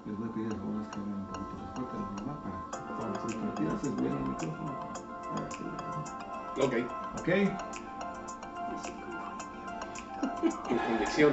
Les voy a pedir a favor que hagan un poquito más fuerte a la mamá para favorecer el partido. Haces bien el micrófono. Ok. Ok. Con convicción.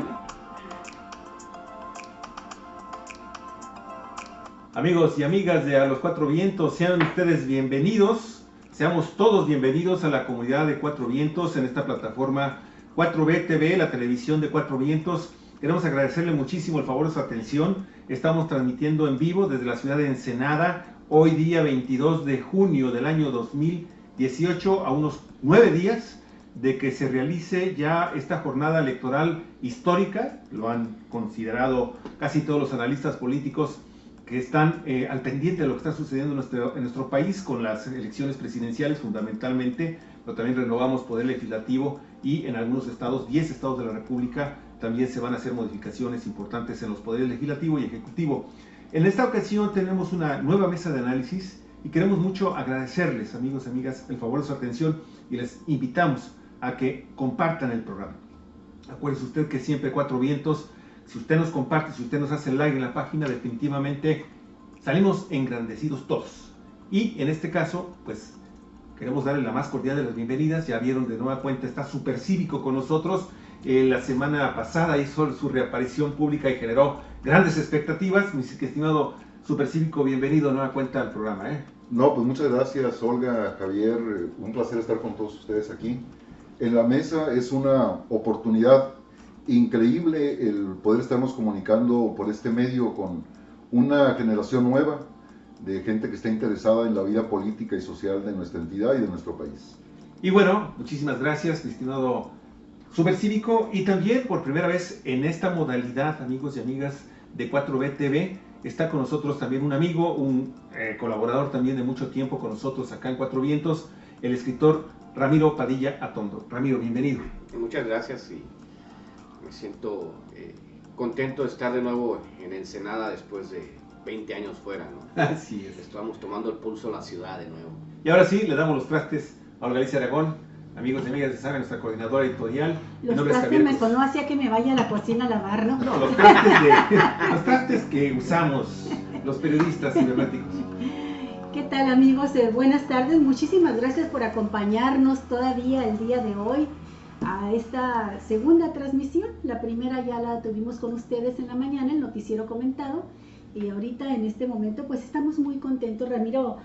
Amigos y amigas de A los Cuatro Vientos, sean ustedes bienvenidos, seamos todos bienvenidos a la comunidad de Cuatro Vientos en esta plataforma 4B TV, la televisión de Cuatro Vientos. Queremos agradecerle muchísimo el favor de su atención. Estamos transmitiendo en vivo desde la ciudad de Ensenada, hoy día 22 de junio del año 2018, a unos 9 días de que se realice ya esta jornada electoral histórica. Lo han considerado casi todos los analistas políticos que están al pendiente de lo que está sucediendo en nuestro país con las elecciones presidenciales fundamentalmente, pero también renovamos poder legislativo y en algunos estados, 10 estados de la República, también se van a hacer modificaciones importantes en los poderes legislativo y ejecutivo. En esta ocasión tenemos una nueva mesa de análisis y queremos mucho agradecerles, amigos y amigas, el favor de su atención y les invitamos a que compartan el programa. Acuérdese usted que siempre Cuatro Vientos, si usted nos comparte, si usted nos hace like en la página, definitivamente salimos engrandecidos todos. Y en este caso, pues queremos darle la más cordial de las bienvenidas. Ya vieron de nueva cuenta, está Supercívico con nosotros. La semana pasada hizo su reaparición pública y generó grandes expectativas. Mi estimado Supercívico, bienvenido de nueva cuenta al programa. No, pues muchas gracias, Olga, Javier. Un placer estar con todos ustedes aquí. En la mesa es una oportunidad increíble el poder estarnos comunicando por este medio con una generación nueva de gente que está interesada en la vida política y social de nuestra entidad y de nuestro país. Y bueno, muchísimas gracias, mi estimado Supercívico, y también por primera vez en esta modalidad, amigos y amigas de 4B TV, está con nosotros también un amigo, un colaborador también de mucho tiempo con nosotros acá en Cuatro Vientos, el escritor Ramiro Padilla Atondo. Ramiro, bienvenido. Muchas gracias y me siento contento de estar de nuevo en Ensenada después de 20 años fuera, ¿no? Así es. Estamos tomando el pulso de la ciudad de nuevo. Y ahora sí, le damos los trastes a Olga Alicia Aragón, amigos y amigas de Saga, nuestra coordinadora editorial. Los trastes me conoce a que me vaya a la cocina a lavar, ¿no? No, los trastes que usamos los periodistas cibernéticos. ¿Qué tal, amigos? Buenas tardes, muchísimas gracias por acompañarnos todavía el día de hoy a esta segunda transmisión. La primera ya la tuvimos con ustedes en la mañana, el noticiero comentado, y ahorita en este momento pues estamos muy contentos. Ramiro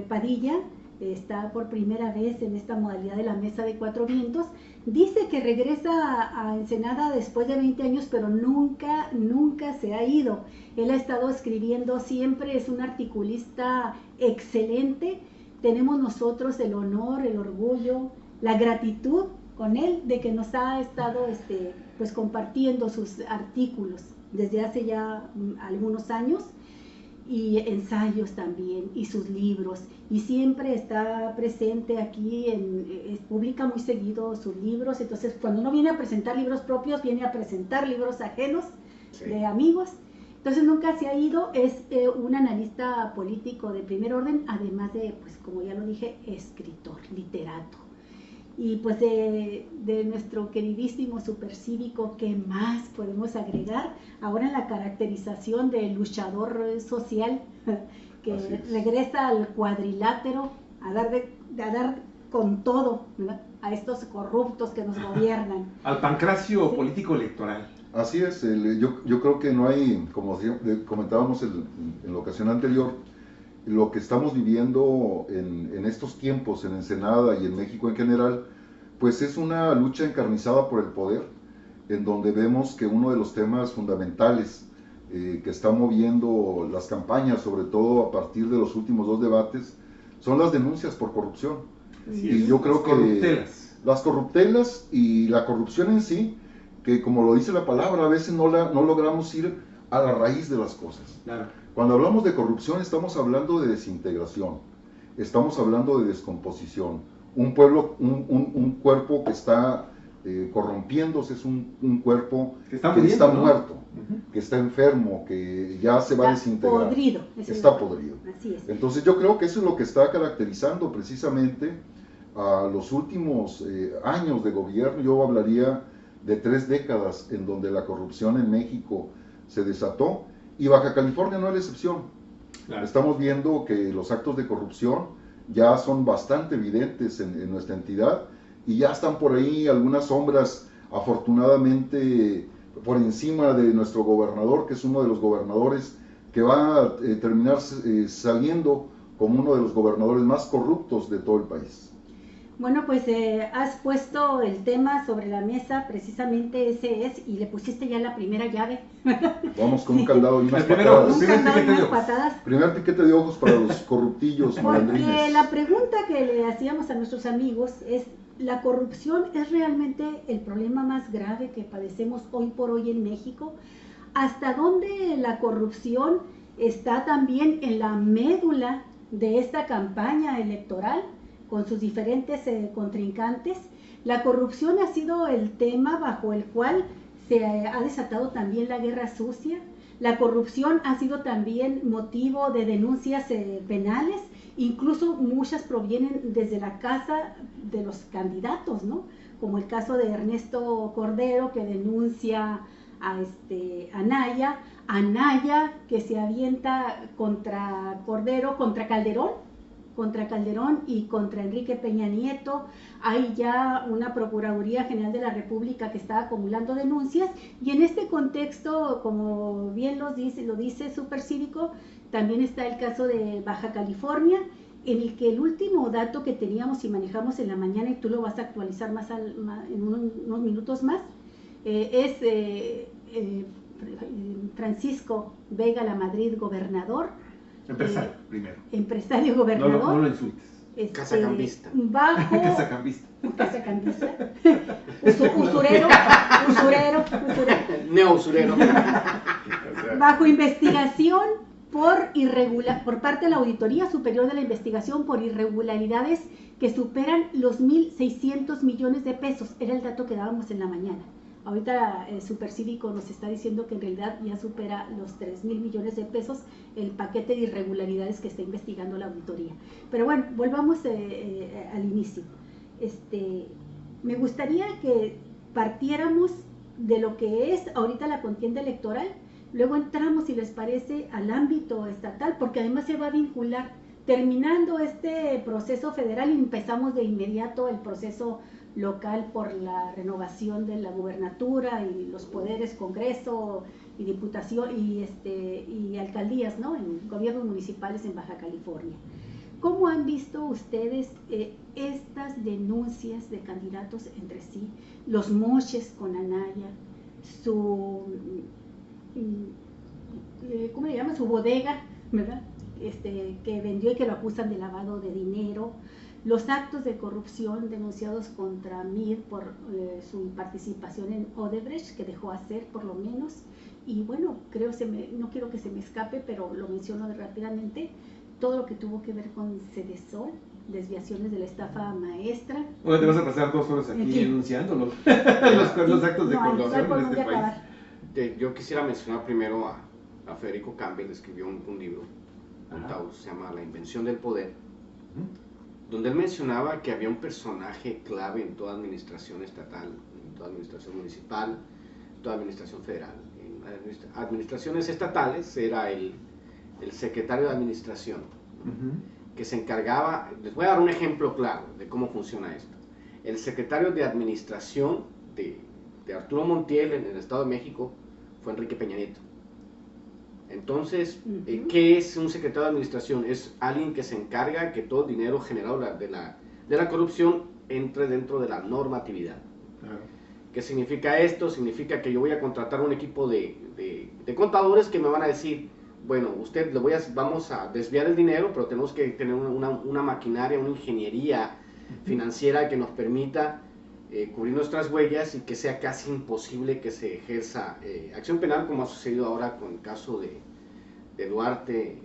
Padilla está por primera vez en esta modalidad de la mesa de Cuatro Vientos. Dice que regresa a Ensenada después de 20 años, pero nunca se ha ido. Él ha estado escribiendo siempre, es un articulista excelente. Tenemos nosotros el honor, el orgullo, la gratitud con él de que nos ha estado pues compartiendo sus artículos desde hace ya algunos años, y ensayos también, y sus libros, y siempre está presente aquí, publica muy seguido sus libros. Entonces cuando uno viene a presentar libros propios, viene a presentar libros ajenos, sí, de amigos. Entonces nunca se ha ido, es un analista político de primer orden, además de, pues como ya lo dije, escritor, literato. Y pues de nuestro queridísimo Supercívico, ¿qué más podemos agregar? Ahora en la caracterización del luchador social que regresa al cuadrilátero a dar con todo, ¿verdad?, a estos corruptos que nos gobiernan. Al pancracio, sí, político electoral. Así es, yo creo que no hay, como comentábamos en la ocasión anterior, lo que estamos viviendo en estos tiempos en Ensenada y en México en general, pues es una lucha encarnizada por el poder, en donde vemos que uno de los temas fundamentales que está moviendo las campañas, sobre todo a partir de los últimos dos debates, son las denuncias por corrupción. Y yo creo que las corruptelas y la corrupción en sí, que como lo dice la palabra, a veces no logramos ir a la raíz de las cosas. Claro. Cuando hablamos de corrupción estamos hablando de desintegración, estamos hablando de descomposición. Un cuerpo que está corrompiéndose es un cuerpo que está muerto, ¿no?, que está enfermo, que ya se va a desintegrar. Podrido. Está podrido. Así es. Entonces yo creo que eso es lo que está caracterizando precisamente a los últimos años de gobierno. Yo hablaría de 3 décadas en donde la corrupción en México se desató, Y Baja California no es la excepción. Claro. Estamos viendo que los actos de corrupción ya son bastante evidentes en nuestra entidad y ya están por ahí algunas sombras, afortunadamente, por encima de nuestro gobernador, que es uno de los gobernadores que va a terminar saliendo como uno de los gobernadores más corruptos de todo el país. Bueno, pues has puesto el tema sobre la mesa, precisamente ese es, y le pusiste ya la primera llave. Vamos con un candado y unas Primero, patadas. Un primer candado y piquete de unas ojos. patadas. Primer piquete de ojos para los corruptillos Porque malandrines. la pregunta que le hacíamos a nuestros amigos es, ¿la corrupción es realmente el problema más grave que padecemos hoy por hoy en México? ¿Hasta dónde la corrupción está también en la médula de esta campaña electoral con sus diferentes contrincantes? La corrupción ha sido el tema bajo el cual se ha desatado también la guerra sucia. La corrupción ha sido también motivo de denuncias penales, incluso muchas provienen desde la casa de los candidatos, ¿no? Como el caso de Ernesto Cordero, que denuncia a Anaya, que se avienta contra Cordero, contra Calderón y contra Enrique Peña Nieto. Hay ya una Procuraduría General de la República que está acumulando denuncias, y en este contexto, como bien lo dice Supercívico, también está el caso de Baja California, en el que el último dato que teníamos y manejamos en la mañana, y tú lo vas a actualizar en unos minutos más, es Francisco Vega Lamadrid, gobernador. Empresario, primero. Empresario gobernador. No lo insultes. Casacambista. Bajo. Casacambista. Casacambista. Usurero. Neo-usurero. Bajo investigación por parte de la Auditoría Superior de la Investigación por irregularidades que superan los 1.600 millones de pesos. Era el dato que dábamos en la mañana. Ahorita Supercívico nos está diciendo que en realidad ya supera los 3.000 millones de pesos el paquete de irregularidades que está investigando la auditoría. Pero bueno, volvamos al inicio. Me gustaría que partiéramos de lo que es ahorita la contienda electoral, luego entramos, si les parece, al ámbito estatal, porque además se va a vincular, terminando este proceso federal, empezamos de inmediato el proceso local por la renovación de la gubernatura y los poderes, Congreso y Diputación y alcaldías, ¿no? En gobiernos municipales en Baja California. ¿Cómo han visto ustedes estas denuncias de candidatos entre sí, los moches con Anaya, su ¿cómo le llaman? Su bodega, ¿verdad? Que vendió y que lo acusan de lavado de dinero, los actos de corrupción denunciados contra Mir por su participación en Odebrecht, que dejó hacer por lo menos, y bueno, no quiero que se me escape, pero lo menciono rápidamente, todo lo que tuvo que ver con Cedesol, desviaciones de la estafa maestra. Bueno, te vas a pasar 2 horas aquí Sí. enunciándolos los actos de No, corrupción no en este voy a país. acabar. Yo quisiera mencionar primero a Federico Campbell, escribió un libro, se llama La Invención del Poder, donde él mencionaba que había un personaje clave en toda administración estatal, en toda administración municipal, en toda administración federal. En administraciones estatales era el secretario de administración, que se encargaba, les voy a dar un ejemplo claro de cómo funciona esto. El secretario de administración de Arturo Montiel en el Estado de México fue Enrique Peña Nieto. Entonces, ¿qué es un secretario de administración? Es alguien que se encarga que todo el dinero generado de la corrupción entre dentro de la normatividad. Claro. ¿Qué significa esto? Significa que yo voy a contratar un equipo de contadores que me van a decir, bueno, vamos a desviar el dinero, pero tenemos que tener una maquinaria, una ingeniería financiera que nos permita cubrir nuestras huellas y que sea casi imposible que se ejerza acción penal, como ha sucedido ahora con el caso de Duarte,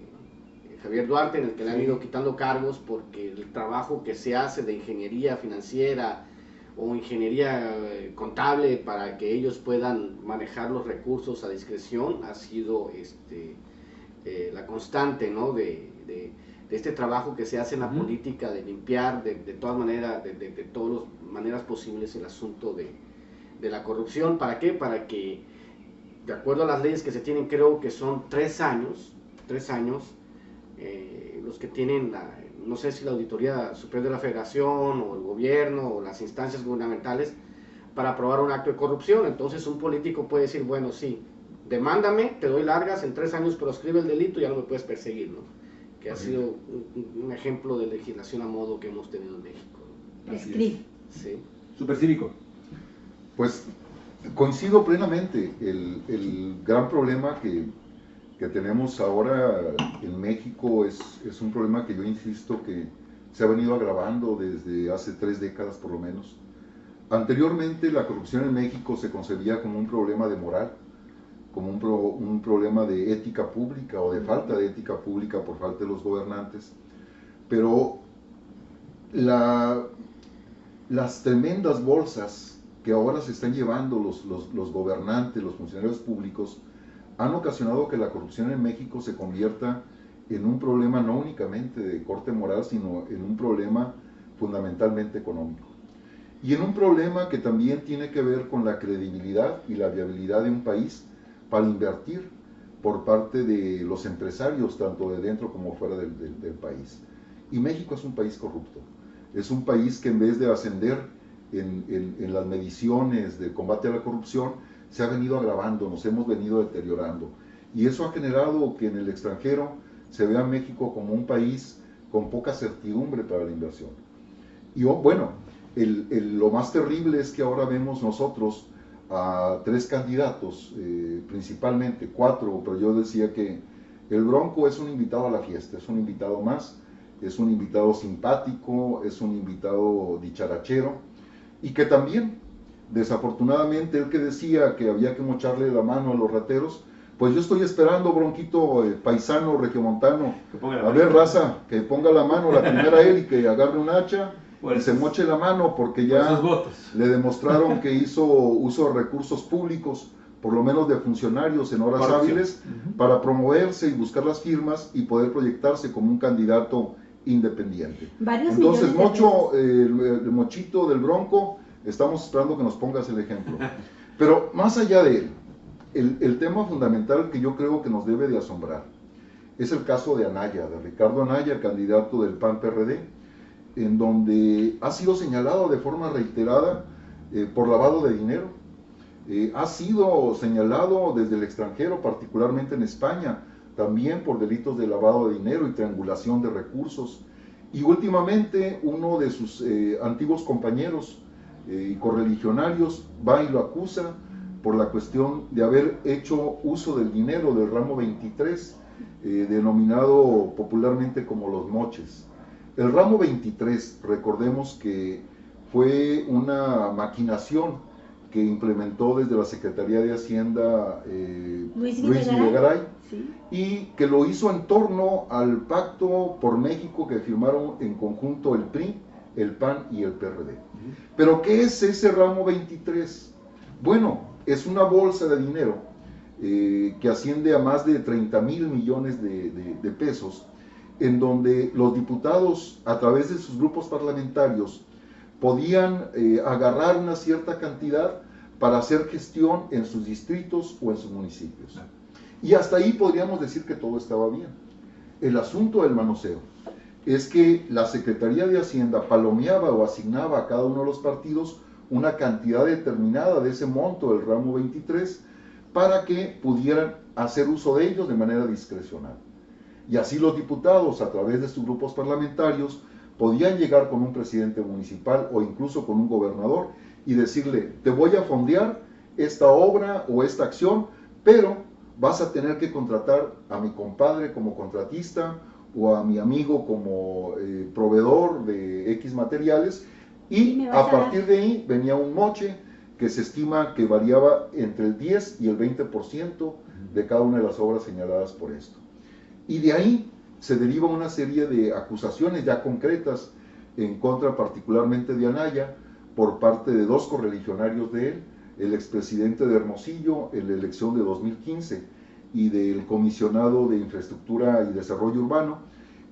Javier Duarte, en el que le han ido quitando cargos porque el trabajo que se hace de ingeniería financiera o ingeniería contable para que ellos puedan manejar los recursos a discreción ha sido la constante, ¿no? de este trabajo que se hace en la política de limpiar de todas maneras, de todas las maneras posibles el asunto de la corrupción. ¿Para qué? Para que de acuerdo a las leyes que se tienen, creo que son 3 años, los que tienen, no sé si la Auditoría Superior de la Federación o el gobierno o las instancias gubernamentales para aprobar un acto de corrupción. Entonces un político puede decir, bueno, sí, demándame, te doy largas, en 3 años proscribe el delito y ya no me puedes perseguir, ¿no? Que ha sido un ejemplo de legislación a modo que hemos tenido en México, ¿no? Prescribe. Sí. Supercívico. Pues coincido plenamente. El gran problema que tenemos ahora en México es un problema que yo insisto que se ha venido agravando desde hace 3 décadas por lo menos. Anteriormente la corrupción en México se concebía como un problema de moral, como un problema de ética pública o de falta de ética pública por falta de los gobernantes, pero las tremendas bolsas que ahora se están llevando los gobernantes, los funcionarios públicos, han ocasionado que la corrupción en México se convierta en un problema no únicamente de corte moral, sino en un problema fundamentalmente económico. Y en un problema que también tiene que ver con la credibilidad y la viabilidad de un país para invertir por parte de los empresarios, tanto de dentro como fuera del país. Y México es un país corrupto. Es un país que en vez de ascender en las mediciones de combate a la corrupción, se ha venido agravando, nos hemos venido deteriorando. Y eso ha generado que en el extranjero se vea a México como un país con poca certidumbre para la inversión. Y bueno, lo más terrible es que ahora vemos nosotros a 3 candidatos, principalmente 4, pero yo decía que el Bronco es un invitado a la fiesta, es un invitado más, es un invitado simpático, es un invitado dicharachero, y que también, desafortunadamente, él que decía que había que mocharle la mano a los rateros, pues yo estoy esperando, Bronquito, paisano, regiomontano, a ver, raza, que ponga la mano la primera él y que agarre un hacha y se moche la mano, porque ya le demostraron que hizo uso de recursos públicos, por lo menos de funcionarios en horas hábiles, para promoverse y buscar las firmas y poder proyectarse como un candidato independiente. Entonces, Mocho, el mochito del Bronco, estamos esperando que nos pongas el ejemplo. Pero más allá de él, el tema fundamental que yo creo que nos debe de asombrar es el caso de Anaya, de Ricardo Anaya, candidato del PAN-PRD, en donde ha sido señalado de forma reiterada por lavado de dinero. Ha sido señalado desde el extranjero, particularmente en España, también por delitos de lavado de dinero y triangulación de recursos. Y últimamente uno de sus antiguos compañeros y correligionarios va y lo acusa por la cuestión de haber hecho uso del dinero del ramo 23, denominado popularmente como los moches. El ramo 23, recordemos que fue una maquinación que implementó desde la Secretaría de Hacienda Luis Videgaray, ¿sí? Y que lo hizo en torno al pacto por México que firmaron en conjunto el PRI, el PAN y el PRD. Pero ¿qué es ese ramo 23? Bueno, es una bolsa de dinero que asciende a más de 30,000 millones de pesos, en donde los diputados, a través de sus grupos parlamentarios, podían agarrar una cierta cantidad para hacer gestión en sus distritos o en sus municipios. Y hasta ahí podríamos decir que todo estaba bien. El asunto del manoseo es que la Secretaría de Hacienda palomeaba o asignaba a cada uno de los partidos una cantidad determinada de ese monto del ramo 23 para que pudieran hacer uso de ellos de manera discrecional. Y así los diputados, a través de sus grupos parlamentarios, podían llegar con un presidente municipal o incluso con un gobernador y decirle: te voy a fondear esta obra o esta acción, pero vas a tener que contratar a mi compadre como contratista o a mi amigo como proveedor de X materiales, y a partir de ahí venía un moche que se estima que variaba entre el 10 y el 20% de cada una de las obras señaladas por esto. Y de ahí se deriva una serie de acusaciones ya concretas en contra particularmente de Anaya por parte de 2 correligionarios de él, el expresidente de Hermosillo en la elección de 2015 y del comisionado de Infraestructura y Desarrollo Urbano,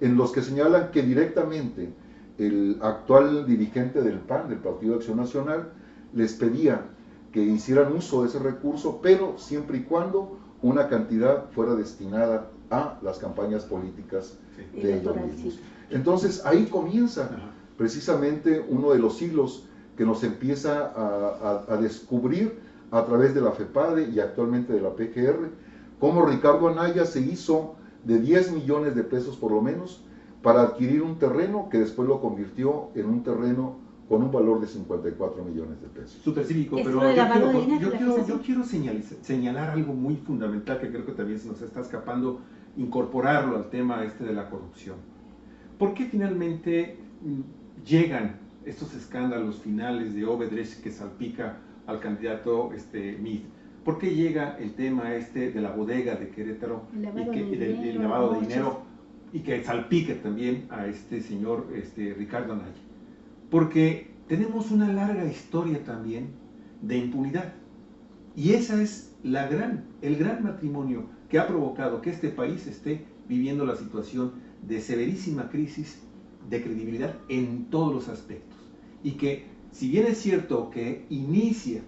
en los que señalan que directamente el actual dirigente del PAN, del Partido de Acción Nacional, les pedía que hicieran uso de ese recurso, pero siempre y cuando una cantidad fuera destinada a las campañas políticas de ellos mismos. Entonces ahí comienza precisamente uno de los hilos que nos empieza a descubrir a través de la FEPADE y actualmente de la PGR, cómo Ricardo Anaya se hizo de 10 millones de pesos por lo menos para adquirir un terreno que después lo convirtió en un terreno con un valor de 54 millones de pesos. Súper cívico, pero yo quiero señalar algo muy fundamental que creo que también se nos está escapando, incorporarlo al tema de la corrupción. ¿Por qué finalmente llegan estos escándalos finales de Odebrecht que salpica al candidato Meade? ¿Por qué llega el tema de la bodega de Querétaro el lavado de dinero y que salpica también a este señor Ricardo Anaya? Porque tenemos una larga historia también de impunidad y esa es el gran matrimonio que ha provocado que este país esté viviendo la situación de severísima crisis de credibilidad en todos los aspectos, y que si bien es cierto que incide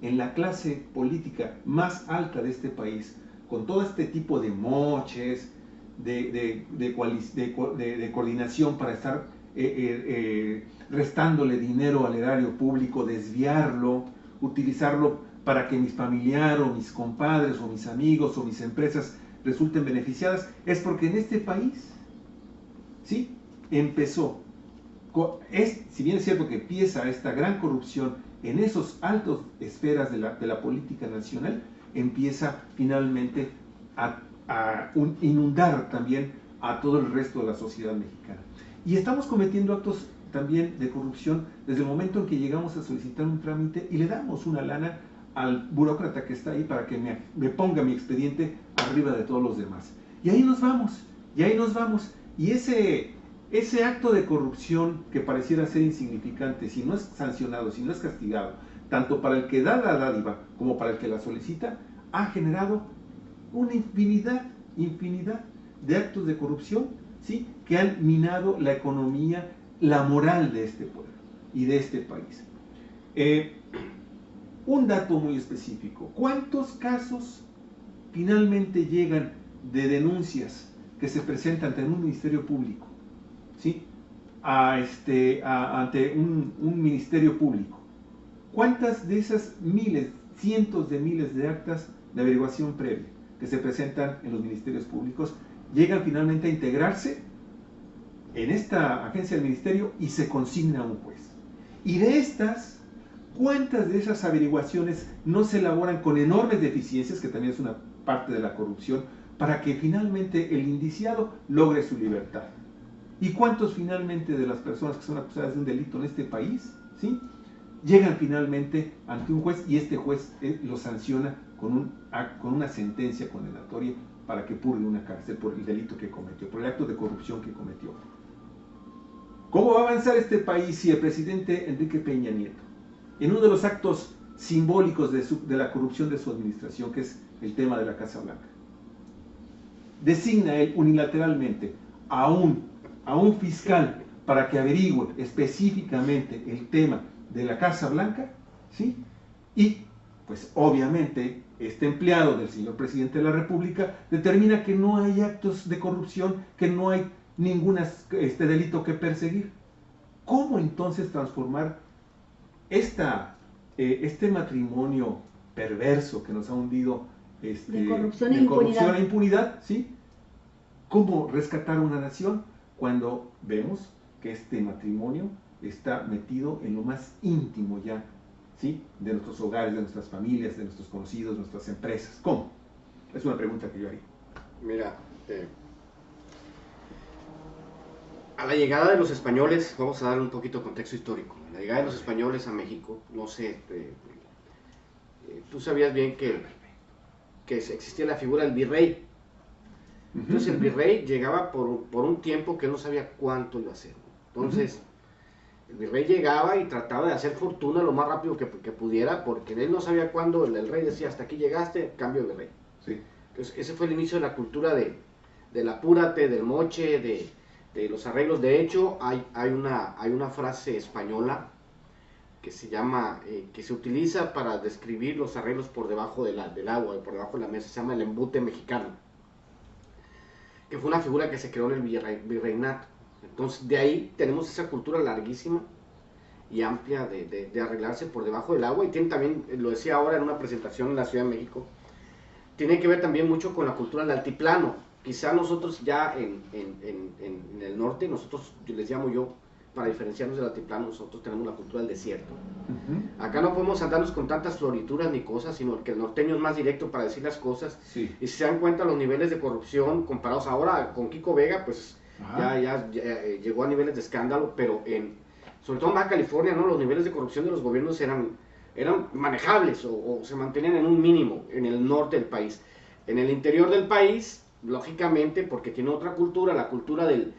en la clase política más alta de este país, con todo este tipo de moches, de coordinación para estar restándole dinero al erario público, desviarlo, utilizarlo para que mis familiares o mis compadres o mis amigos o mis empresas resulten beneficiadas, es porque en este país, ¿sí?, empezó, si bien es cierto que empieza esta gran corrupción en esos altos esferas de la política nacional, empieza finalmente a inundar también a todo el resto de la sociedad mexicana. Y estamos cometiendo actos también de corrupción desde el momento en que llegamos a solicitar un trámite y le damos una lana al burócrata que está ahí para que me ponga mi expediente arriba de todos los demás. Y ahí nos vamos, y ese acto de corrupción que pareciera ser insignificante, si no es sancionado, si no es castigado, tanto para el que da la dádiva como para el que la solicita, ha generado una infinidad de actos de corrupción, ¿sí?, que han minado la economía, la moral de este pueblo y de este país. Un dato muy específico: ¿cuántos casos finalmente llegan de denuncias que se presentan ante un ministerio público, ¿sí?, ante un ministerio público? ¿Cuántas de esas miles, cientos de miles de actas de averiguación previa que se presentan en los ministerios públicos llegan finalmente a integrarse en esta agencia del ministerio y se consigna a un juez? Y de estas, ¿cuántas de esas averiguaciones no se elaboran con enormes deficiencias, que también es una parte de la corrupción, para que finalmente el indiciado logre su libertad? ¿Y cuántos finalmente de las personas que son acusadas de un delito en este país, ¿sí?, llegan finalmente ante un juez y este juez lo sanciona con una sentencia condenatoria para que purgue una cárcel por el delito que cometió, por el acto de corrupción que cometió? ¿Cómo va a avanzar este país si el presidente Enrique Peña Nieto, en uno de los actos simbólicos de la corrupción de su administración, que es el tema de la Casa Blanca, designa él unilateralmente a un fiscal para que averigüe específicamente el tema de la Casa Blanca, ¿sí?, y pues obviamente este empleado del señor presidente de la República determina que no hay actos de corrupción, que no hay ningún delito que perseguir? ¿Cómo entonces transformar este matrimonio perverso que nos ha hundido de corrupción e impunidad, ¿sí? ¿Cómo rescatar una nación cuando vemos que este matrimonio está metido en lo más íntimo ya, ¿sí?, de nuestros hogares, de nuestras familias, de nuestros conocidos, de nuestras empresas? ¿Cómo? Es una pregunta que yo haría. Mira, a la llegada de los españoles, vamos a dar un poquito de contexto histórico. A la llegada de los españoles a México, no sé, tú sabías bien que existía la figura del virrey. Entonces el virrey llegaba por un tiempo que él no sabía cuánto iba a hacer. Entonces el virrey llegaba y trataba de hacer fortuna lo más rápido que pudiera, porque él no sabía cuándo. El rey decía: hasta aquí llegaste, cambio de virrey. Sí. Entonces ese fue el inicio de la cultura del apúrate, del moche, de los arreglos. De hecho hay una frase española que se llama, que se utiliza para describir los arreglos por debajo del agua y por debajo de la mesa, se llama el embute mexicano, que fue una figura que se creó en el virreinato. Entonces de ahí tenemos esa cultura larguísima y amplia de arreglarse por debajo del agua, y tiene también, lo decía ahora en una presentación en la Ciudad de México, tiene que ver también mucho con la cultura del altiplano. Quizá nosotros ya en el norte, nosotros, les llamo yo, para diferenciarnos del altiplano, nosotros tenemos la cultura del desierto. Acá no podemos andarnos con tantas florituras ni cosas, sino que el norteño es más directo para decir las cosas. Sí. Y si se dan cuenta los niveles de corrupción comparados ahora con Kiko Vega, pues ya llegó a niveles de escándalo, pero sobre todo en Baja California, ¿no? Los niveles de corrupción de los gobiernos eran manejables o se mantenían en un mínimo en el norte del país. En el interior del país, lógicamente, porque tiene otra cultura, la cultura del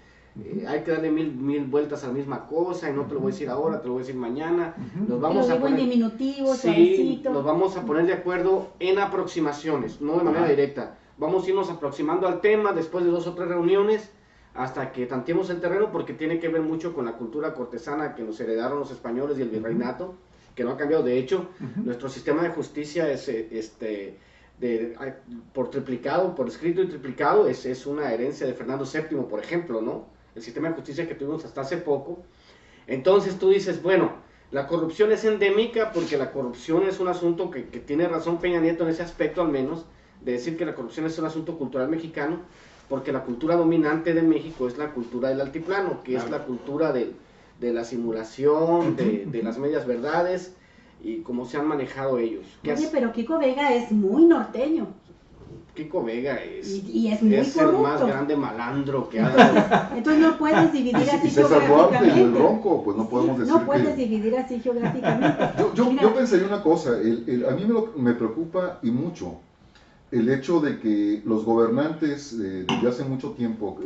hay que darle mil vueltas a la misma cosa, y no te lo voy a decir ahora, te lo voy a decir mañana. Nos vamos a poner en diminutivo, suavecito. Nos vamos a poner de acuerdo en aproximaciones, no de manera directa. Vamos a irnos aproximando al tema después de 2 o 3 reuniones hasta que tanteemos el terreno, porque tiene que ver mucho con la cultura cortesana que nos heredaron los españoles y el virreinato, que no ha cambiado. De hecho, nuestro sistema de justicia es por triplicado, por escrito y triplicado, es una herencia de Fernando VII, por ejemplo, ¿no? El sistema de justicia que tuvimos hasta hace poco. Entonces tú dices, bueno, la corrupción es endémica, porque la corrupción es un asunto que tiene razón Peña Nieto en ese aspecto, al menos, de decir que la corrupción es un asunto cultural mexicano, porque la cultura dominante de México es la cultura del altiplano, que es la cultura de la simulación, de las medias verdades, y cómo se han manejado ellos. Oye, pero Kiko Vega es muy norteño. Kiko Vega es el más grande malandro que ha dado. Entonces no puedes dividir así geográficamente. Y el Ronco, pues no podemos decir no puedes dividir así geográficamente. Yo pensaría una cosa, a mí me preocupa y mucho el hecho de que los gobernantes desde hace mucho tiempo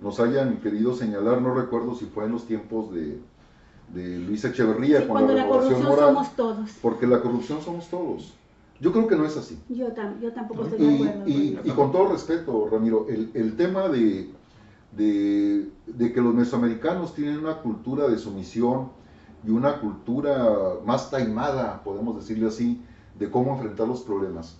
nos hayan querido señalar, no recuerdo si fue en los tiempos de Luis Echeverría, sí, cuando la corrupción moral, somos todos. Porque la corrupción somos todos. Yo creo que no es así. Yo tampoco estoy de acuerdo. Y con todo respeto, Ramiro, el tema de que los mesoamericanos tienen una cultura de sumisión y una cultura más taimada, podemos decirle así, de cómo enfrentar los problemas.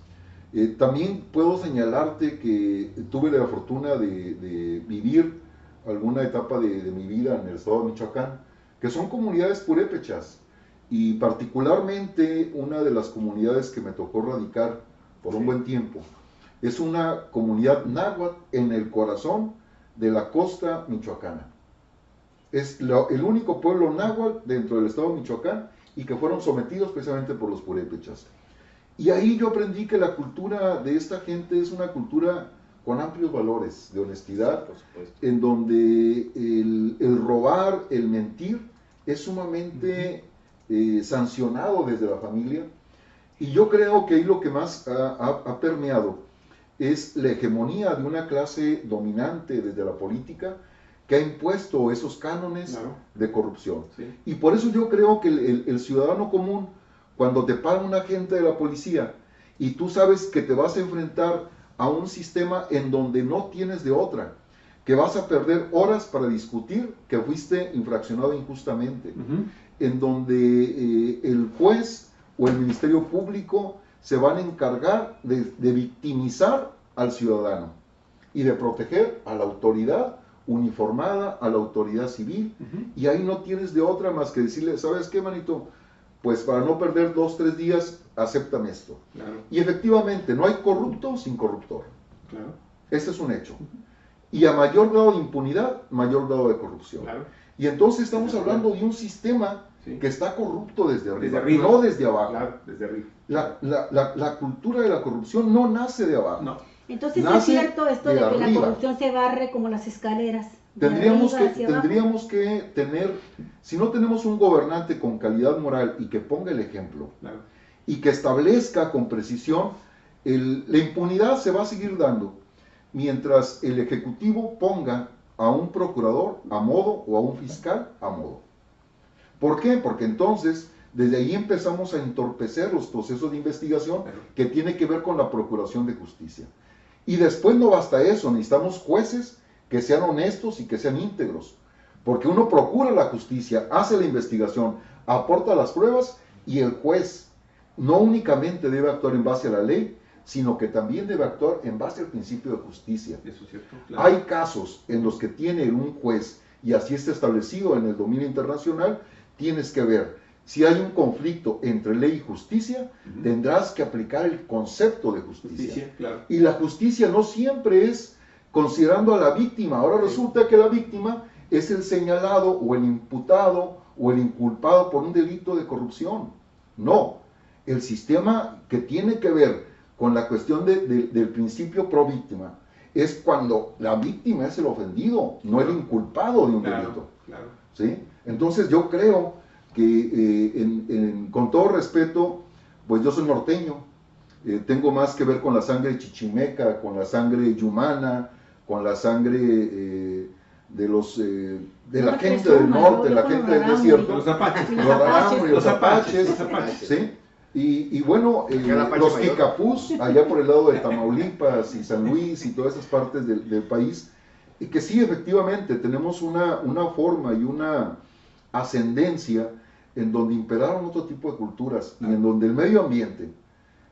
También puedo señalarte que tuve la fortuna de vivir alguna etapa de mi vida en el estado de Michoacán, que son comunidades purépechas. Y particularmente una de las comunidades que me tocó radicar por un buen tiempo es una comunidad náhuatl en el corazón de la costa michoacana. Es el único pueblo náhuatl dentro del estado de Michoacán y que fueron sometidos precisamente por los purépechas. Y ahí yo aprendí que la cultura de esta gente es una cultura con amplios valores de honestidad, en donde el robar, el mentir es sumamente sancionado desde la familia, y yo creo que ahí lo que más ha permeado es la hegemonía de una clase dominante desde la política que ha impuesto esos cánones de corrupción. Sí. Y por eso yo creo que el ciudadano común, cuando te para un agente de la policía y tú sabes que te vas a enfrentar a un sistema en donde no tienes de otra, que vas a perder horas para discutir que fuiste infraccionado injustamente, en donde el juez o el Ministerio Público se van a encargar de victimizar al ciudadano y de proteger a la autoridad uniformada, a la autoridad civil, y ahí no tienes de otra más que decirle, ¿sabes qué, manito? Pues para no perder 2 o 3 días, acéptame esto. Claro. Y efectivamente, no hay corrupto sin corruptor. Claro. Ese es un hecho. Y a mayor grado de impunidad, mayor grado de corrupción. Claro. Y entonces estamos hablando de un sistema que está corrupto desde arriba, no desde abajo. Claro, desde arriba. La cultura de la corrupción no nace de abajo. No. Entonces nace es cierto esto de que arriba. La corrupción se barre como las escaleras. Tendríamos que tener, si no tenemos un gobernante con calidad moral y que ponga el ejemplo, y que establezca con precisión, la impunidad se va a seguir dando mientras el Ejecutivo ponga a un procurador a modo o a un fiscal a modo. ¿Por qué? Porque entonces desde ahí empezamos a entorpecer los procesos de investigación que tiene que ver con la procuración de justicia. Y después no basta eso, necesitamos jueces que sean honestos y que sean íntegros. Porque uno procura la justicia, hace la investigación, aporta las pruebas y el juez no únicamente debe actuar en base a la ley, sino que también debe actuar en base al principio de justicia. Eso es cierto, claro. Hay casos en los que tiene un juez, y así está establecido en el dominio internacional, tienes que ver, si hay un conflicto entre ley y justicia, tendrás que aplicar el concepto de justicia. Claro. Y la justicia no siempre es considerando a la víctima. Ahora resulta que la víctima es el señalado o el imputado o el inculpado por un delito de corrupción. No, el sistema que tiene que ver con la cuestión del principio pro víctima es cuando la víctima es el ofendido, no el inculpado de un delito. Claro. ¿Sí? Entonces yo creo que con todo respeto, pues yo soy norteño, tengo más que ver con la sangre chichimeca, con la sangre yumana, con la sangre de la gente del norte, la gente del desierto, Los apaches. los apaches, ¿sí? Y bueno, los Kikapús, allá por el lado de Tamaulipas y San Luis y todas esas partes del país, y que sí, efectivamente, tenemos una forma y una ascendencia en donde imperaron otro tipo de culturas y en donde el medio ambiente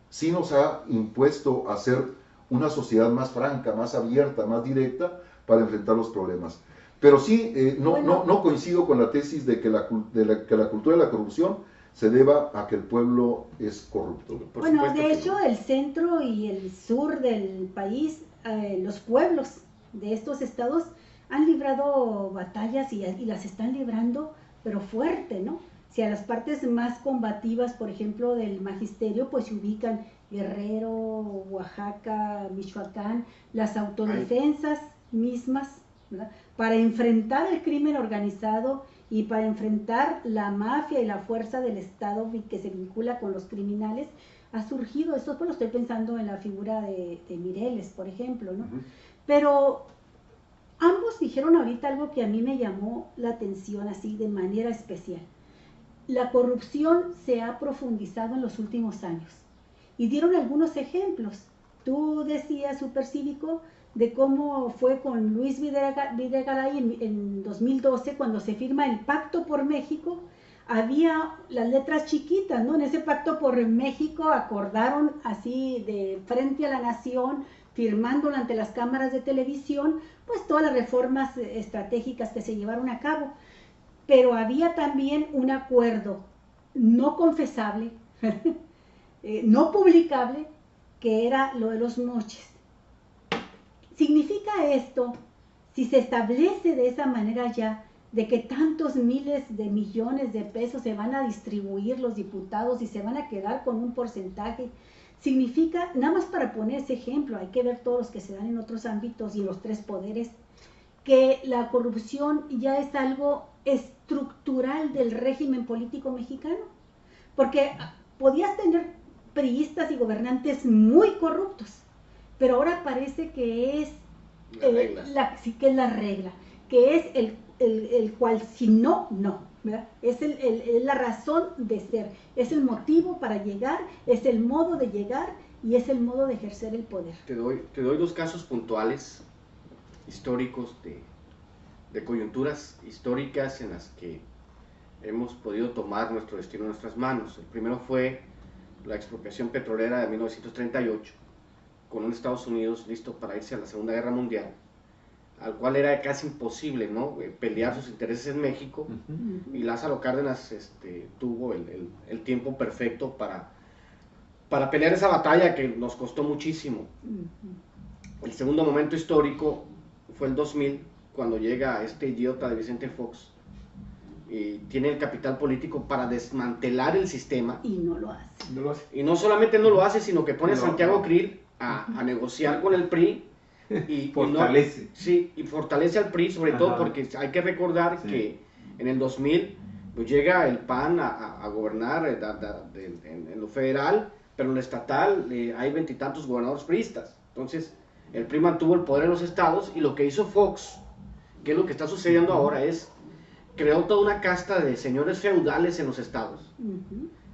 sí nos ha impuesto a ser una sociedad más franca, más abierta, más directa para enfrentar los problemas. Pero sí, no coincido con la tesis de que la cultura de la corrupción se deba a que el pueblo es corrupto. Bueno, de hecho, el centro y el sur del país, los pueblos de estos estados han librado batallas y las están librando, pero fuerte, ¿no? Si a las partes más combativas, por ejemplo, del magisterio, pues se ubican Guerrero, Oaxaca, Michoacán, las autodefensas mismas, ¿verdad? Para enfrentar el crimen organizado y para enfrentar la mafia y la fuerza del Estado que se vincula con los criminales, ha surgido, esto pues lo estoy pensando en la figura de Mireles, por ejemplo, ¿no? Pero ambos dijeron ahorita algo que a mí me llamó la atención así de manera especial. La corrupción se ha profundizado en los últimos años y dieron algunos ejemplos. Tú decías, Supercívico, de cómo fue con Luis Videgaray en 2012 cuando se firma el Pacto por México. Había las letras chiquitas, ¿no? En ese Pacto por México acordaron así de frente a la nación, firmándolo ante las cámaras de televisión, pues todas las reformas estratégicas que se llevaron a cabo. Pero había también un acuerdo no confesable, no publicable, que era lo de los moches. ¿Significa esto, si se establece de esa manera ya, de que tantos miles de millones de pesos se van a distribuir los diputados y se van a quedar con un porcentaje? Significa, nada más para poner ese ejemplo, hay que ver todos los que se dan en otros ámbitos y en los tres poderes, que la corrupción ya es algo estructural del régimen político mexicano, porque podías tener priistas y gobernantes muy corruptos, pero ahora parece que es la regla, que es el cual si no, ¿verdad? Es la razón de ser, es el motivo para llegar, es el modo de llegar y es el modo de ejercer el poder. Te doy dos casos puntuales históricos de coyunturas históricas en las que hemos podido tomar nuestro destino en nuestras manos. El primero fue la expropiación petrolera de 1938, con un Estados Unidos listo para irse a la Segunda Guerra Mundial, al cual era casi imposible, ¿no?, pelear sus intereses en México, y Lázaro Cárdenas tuvo el tiempo perfecto para pelear esa batalla que nos costó muchísimo. El segundo momento histórico fue el 2000, cuando llega este idiota de Vicente Fox y tiene el capital político para desmantelar el sistema. Y no lo hace. Y no solamente no lo hace, sino que pone a Santiago Krill a negociar con el PRI. Y fortalece. Y fortalece al PRI, sobre todo porque hay que recordar que en el 2000 pues, llega el PAN a gobernar en lo federal, pero en lo estatal hay 20 y tantos gobernadores priistas. Entonces el PRI mantuvo el poder en los estados, y lo que hizo Fox, que es lo que está sucediendo ahora, es creó toda una casta de señores feudales en los estados,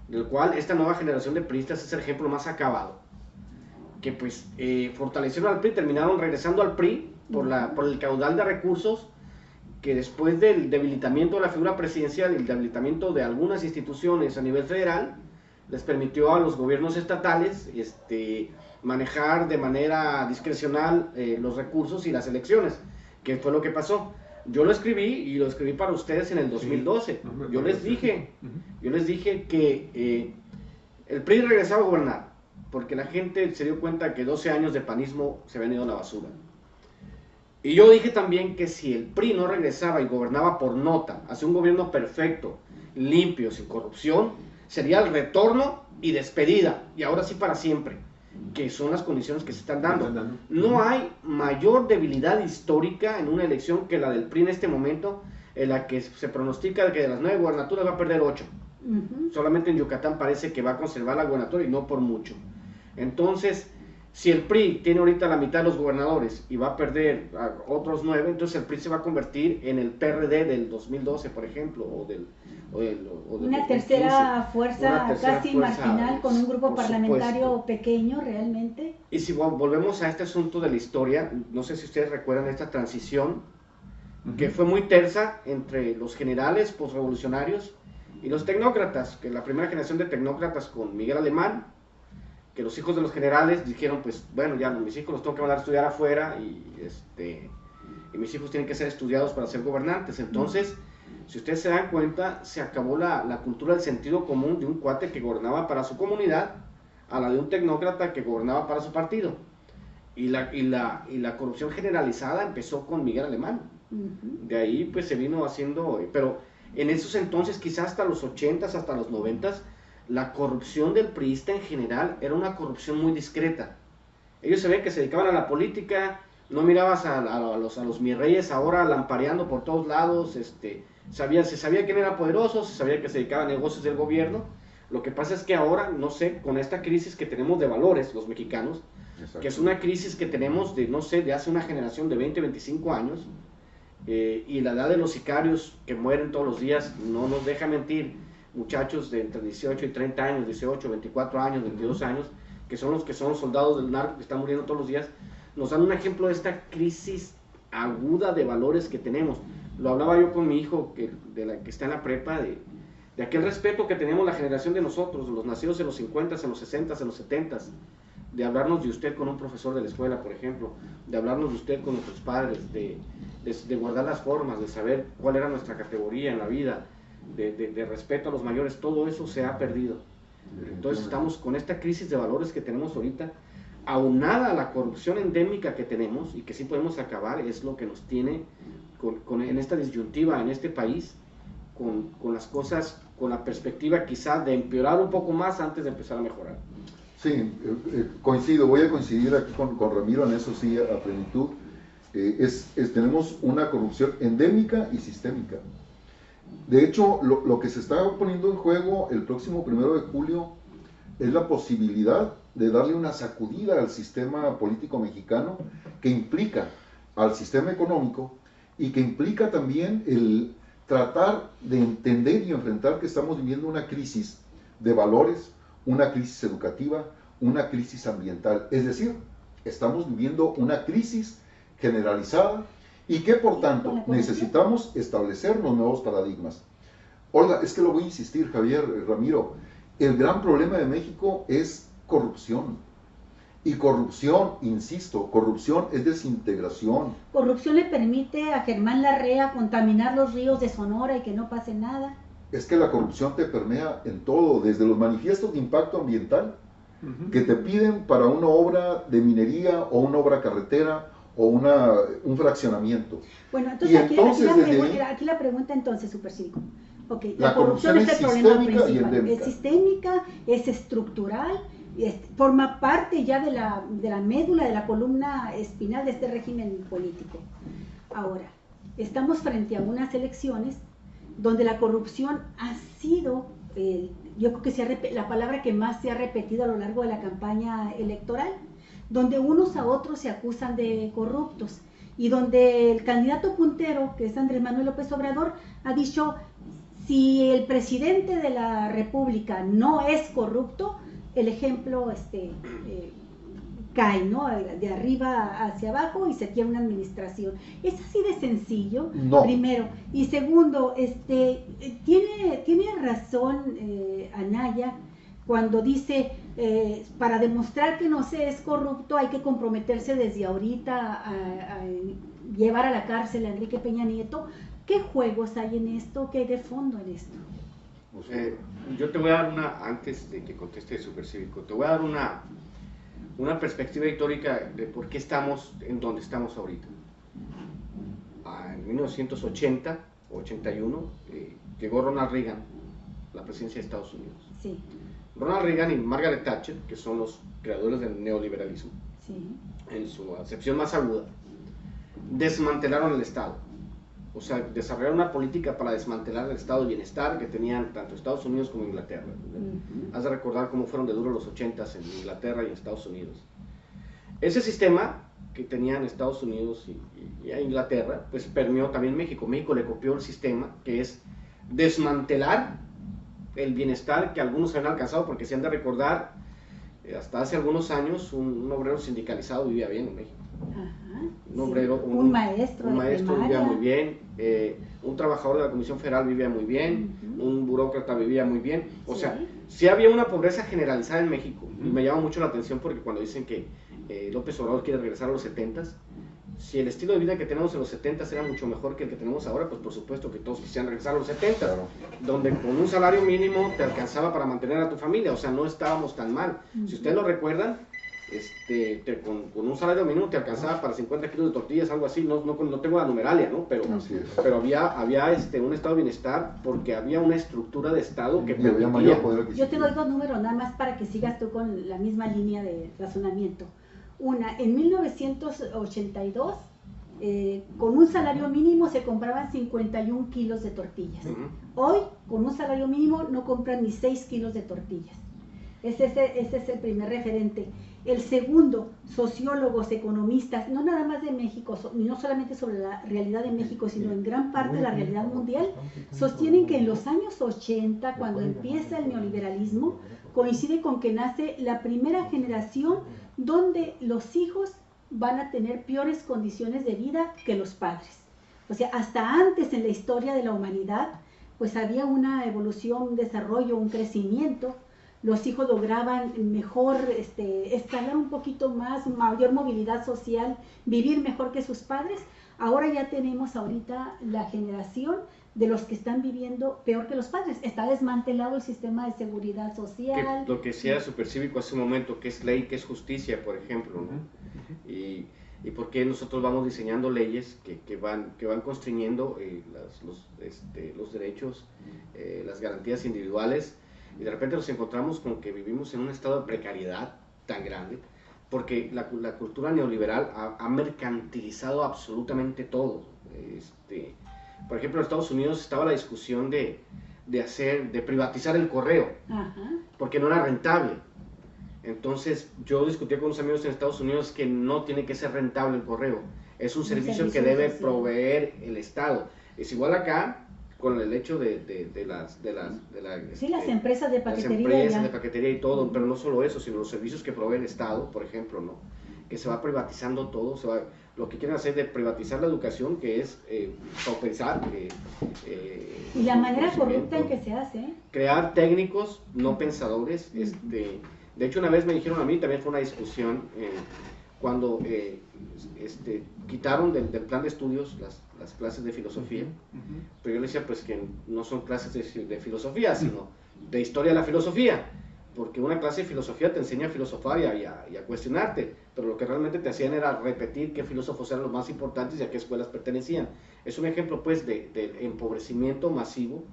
del cual esta nueva generación de priistas es el ejemplo más acabado, que pues fortalecieron al PRI, terminaron regresando al PRI por el caudal de recursos que después del debilitamiento de la figura presidencial y el debilitamiento de algunas instituciones a nivel federal, les permitió a los gobiernos estatales manejar de manera discrecional los recursos y las elecciones, que fue lo que pasó. Yo lo escribí y lo escribí para ustedes en el 2012. Yo les dije que el PRI regresaba a gobernar, porque la gente se dio cuenta que 12 años de panismo se habían ido a la basura. Y yo dije también que si el PRI no regresaba y gobernaba por nota, hacia un gobierno perfecto, limpio, sin corrupción, sería el retorno y despedida, y ahora sí para siempre, que son las condiciones que se están dando. No hay mayor debilidad histórica en una elección que la del PRI en este momento, en la que se pronostica que de las 9 gubernaturas va a perder 8. Solamente en Yucatán parece que va a conservar la gubernatura y no por mucho. Entonces, si el PRI tiene ahorita la mitad de los gobernadores y va a perder a otros 9, entonces el PRI se va a convertir en el PRD del 2012, por ejemplo, o del una tercera fuerza casi marginal, con un grupo parlamentario pequeño realmente. Y si volvemos a este asunto de la historia, no sé si ustedes recuerdan esta transición que fue muy tersa entre los generales postrevolucionarios y los tecnócratas, que la primera generación de tecnócratas con Miguel Alemán, que los hijos de los generales dijeron, pues bueno, ya mis hijos los tengo que mandar a estudiar afuera y mis hijos tienen que ser estudiados para ser gobernantes. Entonces, si ustedes se dan cuenta, se acabó la cultura del sentido común de un cuate que gobernaba para su comunidad a la de un tecnócrata que gobernaba para su partido. Y la corrupción generalizada empezó con Miguel Alemán. De ahí pues se vino haciendo, pero en esos entonces, quizás hasta los 80s, hasta los 90s, la corrupción del priista en general era una corrupción muy discreta. Ellos se ven que se dedicaban a la política, no mirabas a los mis reyes ahora lampareando por todos lados, se sabía quién era poderoso, se sabía que se dedicaba a negocios del gobierno. Lo que pasa es que ahora, no sé, con esta crisis que tenemos de valores los mexicanos, que es una crisis que tenemos de, no sé, de hace una generación de 20, 25 años, y la edad de los sicarios que mueren todos los días no nos deja mentir. Muchachos de entre 18 y 30 años, 18, 24 años, 22 años, que son los soldados del narco que están muriendo todos los días, nos dan un ejemplo de esta crisis aguda de valores que tenemos. Lo hablaba yo con mi hijo, que está en la prepa, de aquel respeto que tenemos la generación de nosotros, los nacidos en los 50s, en los 60s, en los 70s, de hablarnos de usted con un profesor de la escuela, por ejemplo, de hablarnos de usted con nuestros padres, de guardar las formas, de saber cuál era nuestra categoría en la vida, de respeto a los mayores. Todo eso se ha perdido. Entonces estamos con esta crisis de valores que tenemos ahorita, aunada a la corrupción endémica que tenemos y que sí podemos acabar, es lo que nos tiene en esta disyuntiva en este país, con las cosas, con la perspectiva quizá de empeorar un poco más antes de empezar a mejorar. Sí, voy a coincidir aquí con Ramiro en eso, sí, a plenitud. Tenemos una corrupción endémica y sistémica. De hecho, lo que se está poniendo en juego el próximo 1 de julio es la posibilidad de darle una sacudida al sistema político mexicano, que implica al sistema económico y que implica también el tratar de entender y enfrentar que estamos viviendo una crisis de valores, una crisis educativa, una crisis ambiental. Es decir, estamos viviendo una crisis generalizada y que por tanto necesitamos establecer los nuevos paradigmas. Olga, es que lo voy a insistir, Javier, Ramiro, el gran problema de México es corrupción. Y corrupción, insisto, corrupción es desintegración. Corrupción le permite a Germán Larrea contaminar los ríos de Sonora y que no pase nada. Es que la corrupción te permea en todo, desde los manifiestos de impacto ambiental que te piden para una obra de minería o una obra carretera o un fraccionamiento. Bueno, entonces, aquí la pregunta entonces, Supercívico. Okay, la corrupción es el problema principal. Es sistémica, es estructural, forma parte ya de la médula, de la columna espinal de este régimen político. Ahora, estamos frente a unas elecciones donde la corrupción ha sido, yo creo que la palabra que más se ha repetido a lo largo de la campaña electoral, donde unos a otros se acusan de corruptos y donde el candidato puntero, que es Andrés Manuel López Obrador, ha dicho: si el presidente de la República no es corrupto, el ejemplo cae, ¿no? De arriba hacia abajo y se tiene una administración. ¿Es así de sencillo? No. Primero. Y segundo, tiene razón Anaya cuando dice, para demostrar que no se es corrupto hay que comprometerse desde ahorita a llevar a la cárcel a Enrique Peña Nieto. ¿Qué juegos hay en esto? ¿Qué hay de fondo en esto? Yo te voy a dar antes de que conteste el Supercívico, te voy a dar una perspectiva histórica de por qué estamos en donde estamos ahorita. En 1980, 81, llegó Ronald Reagan a la presidencia de Estados Unidos. Sí. Ronald Reagan y Margaret Thatcher, que son los creadores del neoliberalismo, Sí. en su acepción más aguda, desmantelaron el Estado. O sea, desarrollaron una política para desmantelar el estado de bienestar que tenían tanto Estados Unidos como Inglaterra. Has de recordar cómo fueron de duros los 80s en Inglaterra y en Estados Unidos. Ese sistema que tenían Estados Unidos y a Inglaterra, pues permeó también México. México le copió el sistema que es desmantelar el bienestar que algunos habían alcanzado, porque si han de recordar, hasta hace algunos años un obrero sindicalizado vivía bien en México. Ajá, Un obrero, un maestro vivía muy bien, un trabajador de la Comisión Federal vivía muy bien, un burócrata vivía muy bien. O sea, sí había una pobreza generalizada en México. Y me llama mucho la atención porque cuando dicen que López Obrador quiere regresar a los 70s, si el estilo de vida que tenemos en los 70s era mucho mejor que el que tenemos ahora, pues por supuesto que todos quisieran regresar a los 70s, claro, donde con un salario mínimo te alcanzaba para mantener a tu familia. O sea, no estábamos tan mal. Si ustedes lo recuerdan, con un salario mínimo te alcanzaba para 50 kilos de tortillas, algo así. No tengo la numeralia, ¿no? Pero había un estado de bienestar porque había una estructura de estado que permitía. Yo te doy dos números nada más para que sigas tú con la misma línea de razonamiento. Una, en 1982, con un salario mínimo se compraban 51 kilos de tortillas. Hoy, con un salario mínimo, no compran ni 6 kilos de tortillas. Ese es el primer referente. El segundo, sociólogos, economistas, no nada más de México, no solamente sobre la realidad de México, sino en gran parte de la realidad mundial, sostienen que en los años 80, cuando empieza el neoliberalismo, coincide con que nace la primera generación donde los hijos van a tener peores condiciones de vida que los padres. O sea, hasta antes en la historia de la humanidad, pues había una evolución, un desarrollo, un crecimiento. Los hijos lograban mejor escalar un poquito más, mayor movilidad social, vivir mejor que sus padres. Ahora ya tenemos ahorita la generación de los que están viviendo peor que los padres. Está desmantelado el sistema de seguridad social. Lo que decía Supercívico hace un momento, que es ley, que es justicia, por ejemplo, ¿no? Y por qué nosotros vamos diseñando leyes que van constriñendo los derechos, las garantías individuales, y de repente nos encontramos con que vivimos en un estado de precariedad tan grande, porque la cultura neoliberal ha mercantilizado absolutamente todo. Por ejemplo, en Estados Unidos estaba la discusión de privatizar el correo, porque no era rentable. Entonces yo discutí con unos amigos en Estados Unidos que no tiene que ser rentable el correo, es un servicio que debe proveer el Estado. Es igual acá con el hecho de las empresas de paquetería. Las empresas de paquetería y todo, pero no solo eso, sino los servicios que provee el Estado, por ejemplo, ¿no? Que se va privatizando todo, lo que quieren hacer de privatizar la educación, que es pauperizar. Y la manera corrupta en que se hace. Crear técnicos no pensadores. De hecho, una vez me dijeron a mí, también fue una discusión, cuando quitaron del plan de estudios las clases de filosofía, pero yo le decía pues que no son clases de filosofía, sino de historia de la filosofía, porque una clase de filosofía te enseña a filosofar y a cuestionarte, pero lo que realmente te hacían era repetir qué filósofos eran los más importantes y a qué escuelas pertenecían. Es un ejemplo pues de empobrecimiento masivo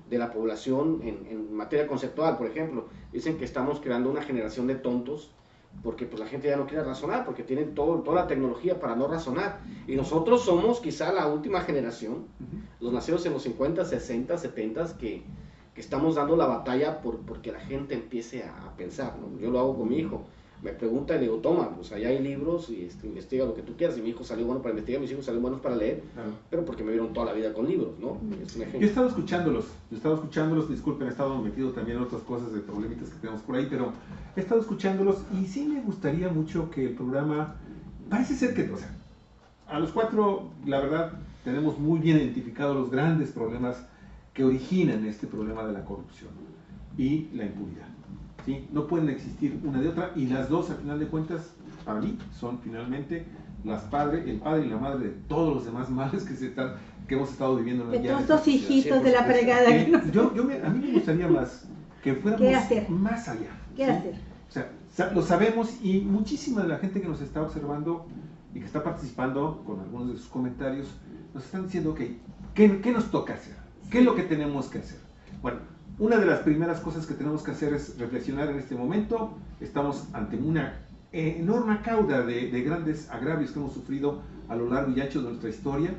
de la población en materia conceptual. Por ejemplo, dicen que estamos creando una generación de tontos porque pues la gente ya no quiere razonar, porque tienen toda la tecnología para no razonar, y nosotros somos quizá la última generación, los nacidos en los 50, 60, 70, que estamos dando la batalla porque la gente empiece a pensar, ¿no? Yo lo hago con mi hijo. me pregunta y le digo, toma, pues allá hay libros y investiga lo que tú quieras. Y mi hijo salió bueno para investigar, mis hijos salieron buenos para leer, Claro. pero porque me vieron toda la vida con libros, ¿no? Es un Yo he ejemplo. estado escuchándolos, disculpen, he estado metido también en otras cosas de problemitas que tenemos por ahí, pero he estado escuchándolos y sí me gustaría mucho que el programa, parece ser que, o sea, a los cuatro, la verdad, tenemos muy bien identificados los grandes problemas que originan este problema de la corrupción y la impunidad. ¿Sí? No pueden existir una de otra, y las dos, al final de cuentas, para mí, son finalmente el padre y la madre de todos los demás males que hemos estado viviendo en De ya en todos esta los sociedad. hijitos de la fregada. que nos- A mí me gustaría más que ¿Qué fuéramos hacer? más allá. ¿Qué ¿sí? hacer? O sea, lo sabemos, y muchísima de la gente que nos está observando y que está participando con algunos de sus comentarios, nos están diciendo, ok, ¿qué nos toca hacer? ¿Qué es lo que tenemos que hacer? Bueno, una de las primeras cosas que tenemos que hacer es reflexionar en este momento. Estamos ante una enorme cauda de grandes agravios que hemos sufrido a lo largo y ancho de nuestra historia.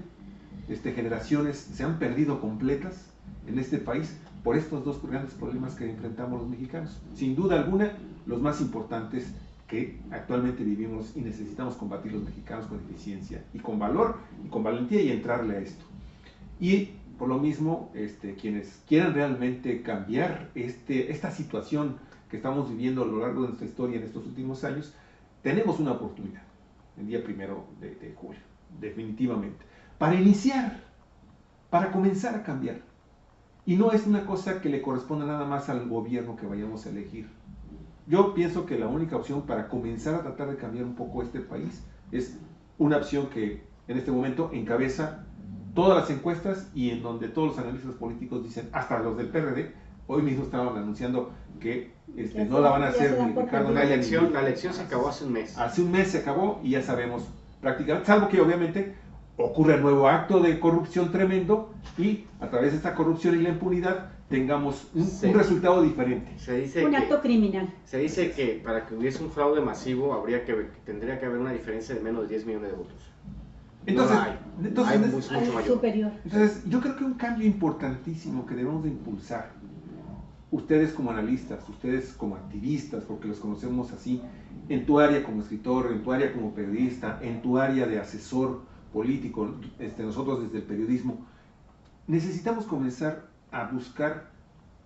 Generaciones se han perdido completas en este país por estos dos grandes problemas que enfrentamos los mexicanos. Sin duda alguna, los más importantes que actualmente vivimos y necesitamos combatir los mexicanos con eficiencia y con valor y con valentía y entrarle a esto. Y por lo mismo, quienes quieran realmente cambiar esta situación que estamos viviendo a lo largo de nuestra historia en estos últimos años, tenemos una oportunidad el día 1 de julio, definitivamente, para iniciar, para comenzar a cambiar. Y no es una cosa que le corresponda nada más al gobierno que vayamos a elegir. Yo pienso que la única opción para comenzar a tratar de cambiar un poco este país es una opción que en este momento encabeza todas las encuestas y en donde todos los analistas políticos dicen, hasta los del PRD, hoy mismo estaban anunciando que no la van a hacer ni Ricardo La Naya, elección se acabó hace un mes. Hace un mes se acabó y ya sabemos prácticamente, salvo que obviamente ocurra el nuevo acto de corrupción tremendo y a través de esta corrupción y la impunidad tengamos un resultado diferente. Un acto criminal. Se dice que para que hubiese un fraude masivo tendría que haber una diferencia de menos de 10 millones de votos. Entonces, no hay mucho mayor. Superior. Entonces, yo creo que un cambio importantísimo que debemos de impulsar, ustedes como analistas, ustedes como activistas, porque los conocemos así, en tu área como escritor, en tu área como periodista, en tu área de asesor político, nosotros desde el periodismo, necesitamos comenzar a buscar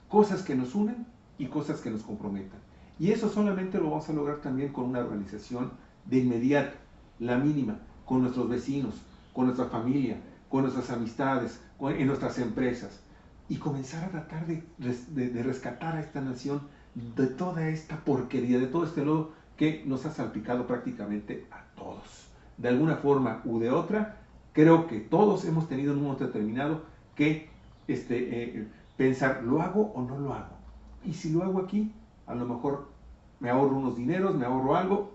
cosas que nos unan y cosas que nos comprometan. Y eso solamente lo vamos a lograr también con una organización de inmediato, la mínima, con nuestros vecinos, con nuestra familia, con nuestras amistades, en nuestras empresas, y comenzar a tratar de rescatar a esta nación de toda esta porquería, de todo este lodo que nos ha salpicado prácticamente a todos. De alguna forma u de otra, creo que todos hemos tenido en un momento determinado que pensar, ¿lo hago o no lo hago? Y si lo hago aquí, a lo mejor me ahorro unos dineros, me ahorro algo,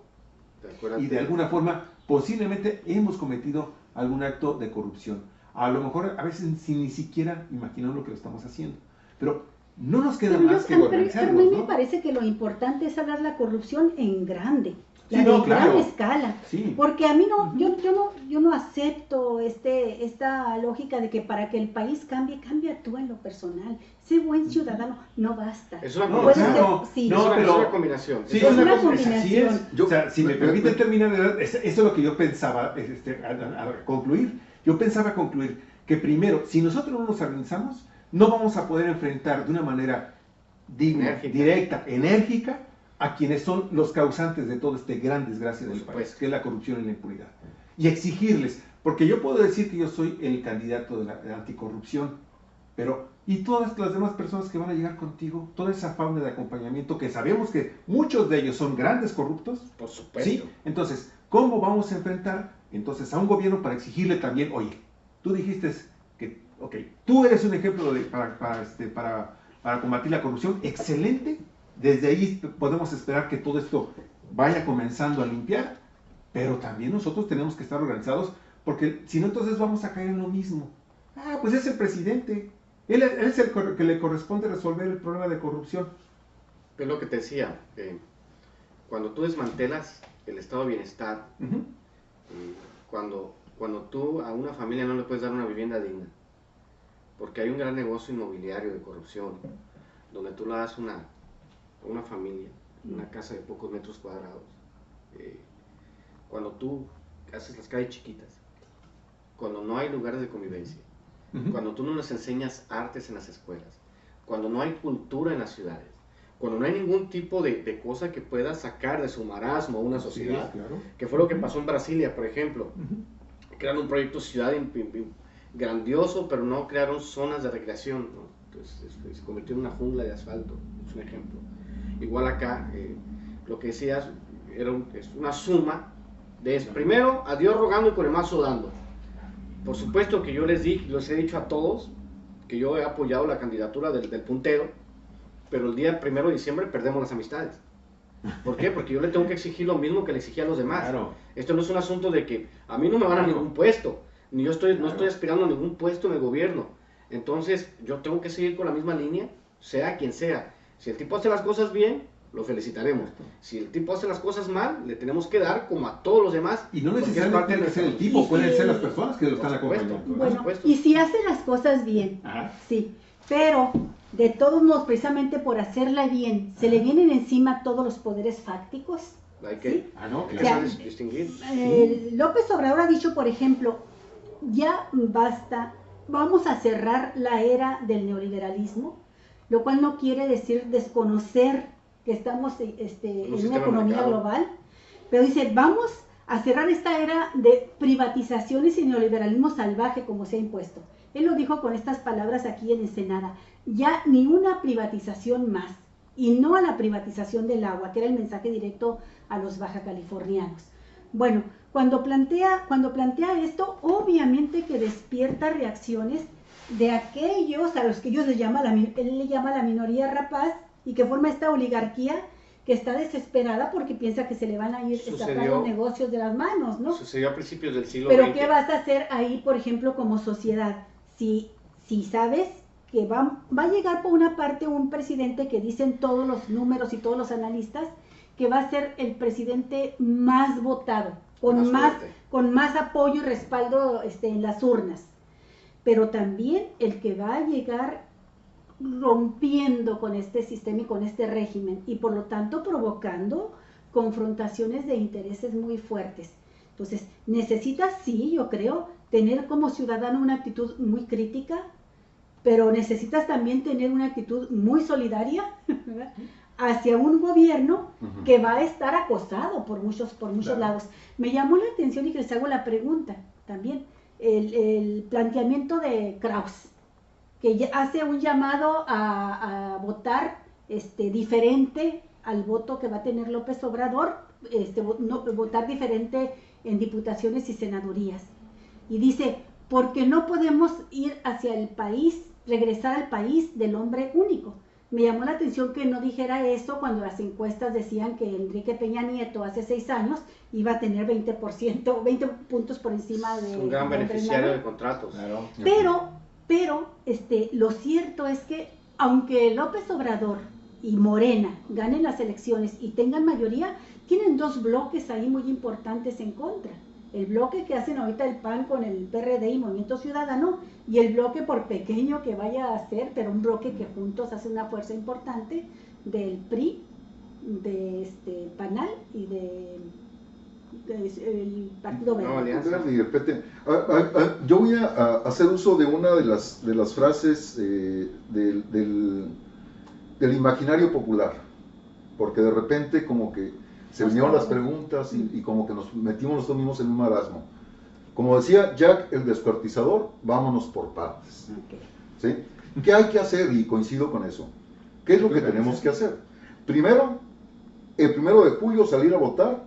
y de alguna forma posiblemente hemos cometido algún acto de corrupción. A lo mejor a veces sin ni siquiera imaginar lo que lo estamos haciendo. Pero no nos queda más que organizarnos, pero a mí ¿no? me parece que lo importante es hablar la corrupción en grande. Sí, La no, de claro. gran escala. Sí. Porque a mí no, yo no acepto esta lógica de que para que el país cambie, cambia tú en lo personal. Sé buen ciudadano, no basta. Es una No, combinación. claro, sí. no, Es pero una combinación. sí, Es es una una cosa, combinación. así es. Yo- O sea, si me permiten terminar, eso es lo que yo pensaba a concluir. Yo pensaba concluir que primero, si nosotros no nos organizamos, no vamos a poder enfrentar de una manera digna, Enérgica. directa, enérgica, a quienes son los causantes de toda esta gran desgracia del Por país, supuesto. que es la corrupción y la impunidad. Y exigirles, porque yo puedo decir que yo soy el candidato de la anticorrupción, pero ¿y todas las demás personas que van a llegar contigo? Toda esa fauna de acompañamiento que sabemos que muchos de ellos son grandes corruptos, Por supuesto. ¿sí? Entonces, ¿cómo vamos a enfrentar entonces a un gobierno para exigirle también, oye, tú dijiste que, ok, tú eres un ejemplo para combatir la corrupción, excelente, desde ahí podemos esperar que todo esto vaya comenzando a limpiar, pero también nosotros tenemos que estar organizados, porque si no, entonces vamos a caer en lo mismo. Ah, pues es el presidente, él es el que le corresponde resolver el problema de corrupción. Es lo que te decía. Cuando tú desmantelas el estado de bienestar, Ujú. cuando tú a una familia no le puedes dar una vivienda digna, porque hay un gran negocio inmobiliario de corrupción, donde tú le das a una familia una casa de pocos metros cuadrados. Cuando tú haces las calles chiquitas, cuando no hay lugares de convivencia, cuando tú no les enseñas artes en las escuelas, cuando no hay cultura en las ciudades, cuando no hay ningún tipo de cosa que pueda sacar de su marasmo a una sociedad, Sí, claro. que fue lo que pasó en Brasilia, por ejemplo. Crearon un proyecto ciudad grandioso, pero no crearon zonas de recreación, ¿no? Entonces se convirtió en una jungla de asfalto, es un ejemplo. Igual acá, lo que decías es una suma de primero a Dios rogando y con el mazo dando. Por supuesto que yo les he dicho a todos que yo he apoyado la candidatura del puntero, pero el día 1 de diciembre perdemos las amistades. ¿Por qué? Porque yo le tengo que exigir lo mismo que le exigí a los demás. Claro. Esto no es un asunto de que a mí no me van a ningún puesto, ni yo no estoy aspirando a ningún puesto en el gobierno. Entonces yo tengo que seguir con la misma línea, sea quien sea. Si el tipo hace las cosas bien, lo felicitaremos. Si el tipo hace las cosas mal, le tenemos que dar como a todos los demás. Y no necesariamente tiene que ser el tipo, pueden ser las personas que lo están acompañando. Bueno, y si hace las cosas bien, sí, pero de todos modos, precisamente por hacerla bien, se le vienen encima todos los poderes fácticos. Hay que, ¿sí? No, O sea, distinguir. López Obrador ha dicho, por ejemplo, ya basta, vamos a cerrar la era del neoliberalismo, lo cual no quiere decir desconocer que estamos en una economía global, pero dice, vamos a cerrar esta era de privatizaciones y neoliberalismo salvaje como se ha impuesto. Él lo dijo con estas palabras aquí en Ensenada, ya ni una privatización más, y no a la privatización del agua, que era el mensaje directo a los baja californianos. Bueno, cuando plantea esto, obviamente que despierta reacciones de aquellos a los que él le llama la minoría rapaz, y que forma esta oligarquía que está desesperada porque piensa que se le van a ir los negocios de las manos, ¿no? Sucedió a principios del siglo Pero XX. ¿qué vas a hacer ahí, por ejemplo, como sociedad? Si sabes que va a llegar por una parte un presidente que dicen todos los números y todos los analistas que va a ser el presidente más votado, con más apoyo y respaldo en las urnas, pero también el que va a llegar rompiendo con este sistema y con este régimen, y por lo tanto provocando confrontaciones de intereses muy fuertes. Entonces, necesitas, sí, yo creo, tener como ciudadano una actitud muy crítica, pero necesitas también tener una actitud muy solidaria, ¿verdad?, hacia un gobierno que va a estar acosado por muchos lados. Me llamó la atención, y que les hago la pregunta también, el planteamiento de Krause, que hace un llamado a votar diferente al voto que va a tener López Obrador, votar diferente en diputaciones y senadurías. Y dice, porque no podemos ir hacia el país, regresar al país del hombre único. Me llamó la atención que no dijera eso cuando las encuestas decían que Enrique Peña Nieto hace 6 años iba a tener 20 puntos por encima de... Es un gran beneficiario de contratos. Claro. Pero lo cierto es que aunque López Obrador y Morena ganen las elecciones y tengan mayoría, tienen 2 bloques ahí muy importantes en contra. El bloque que hacen ahorita el PAN con el PRD y Movimiento Ciudadano, y el bloque, por pequeño que vaya a ser, pero un bloque que juntos hace una fuerza importante, del PRI, de PANAL y el Partido Verde. Yo voy a hacer uso de una de las frases del imaginario popular, porque de repente como que se vinieron las preguntas y como que nos metimos nosotros mismos en un marasmo. Como decía Jack el descuartizador, vámonos por partes. ¿Sí? ¿Qué hay que hacer? Y coincido con eso. ¿Qué es lo que tenemos que hacer? Primero, el 1 de julio salir a votar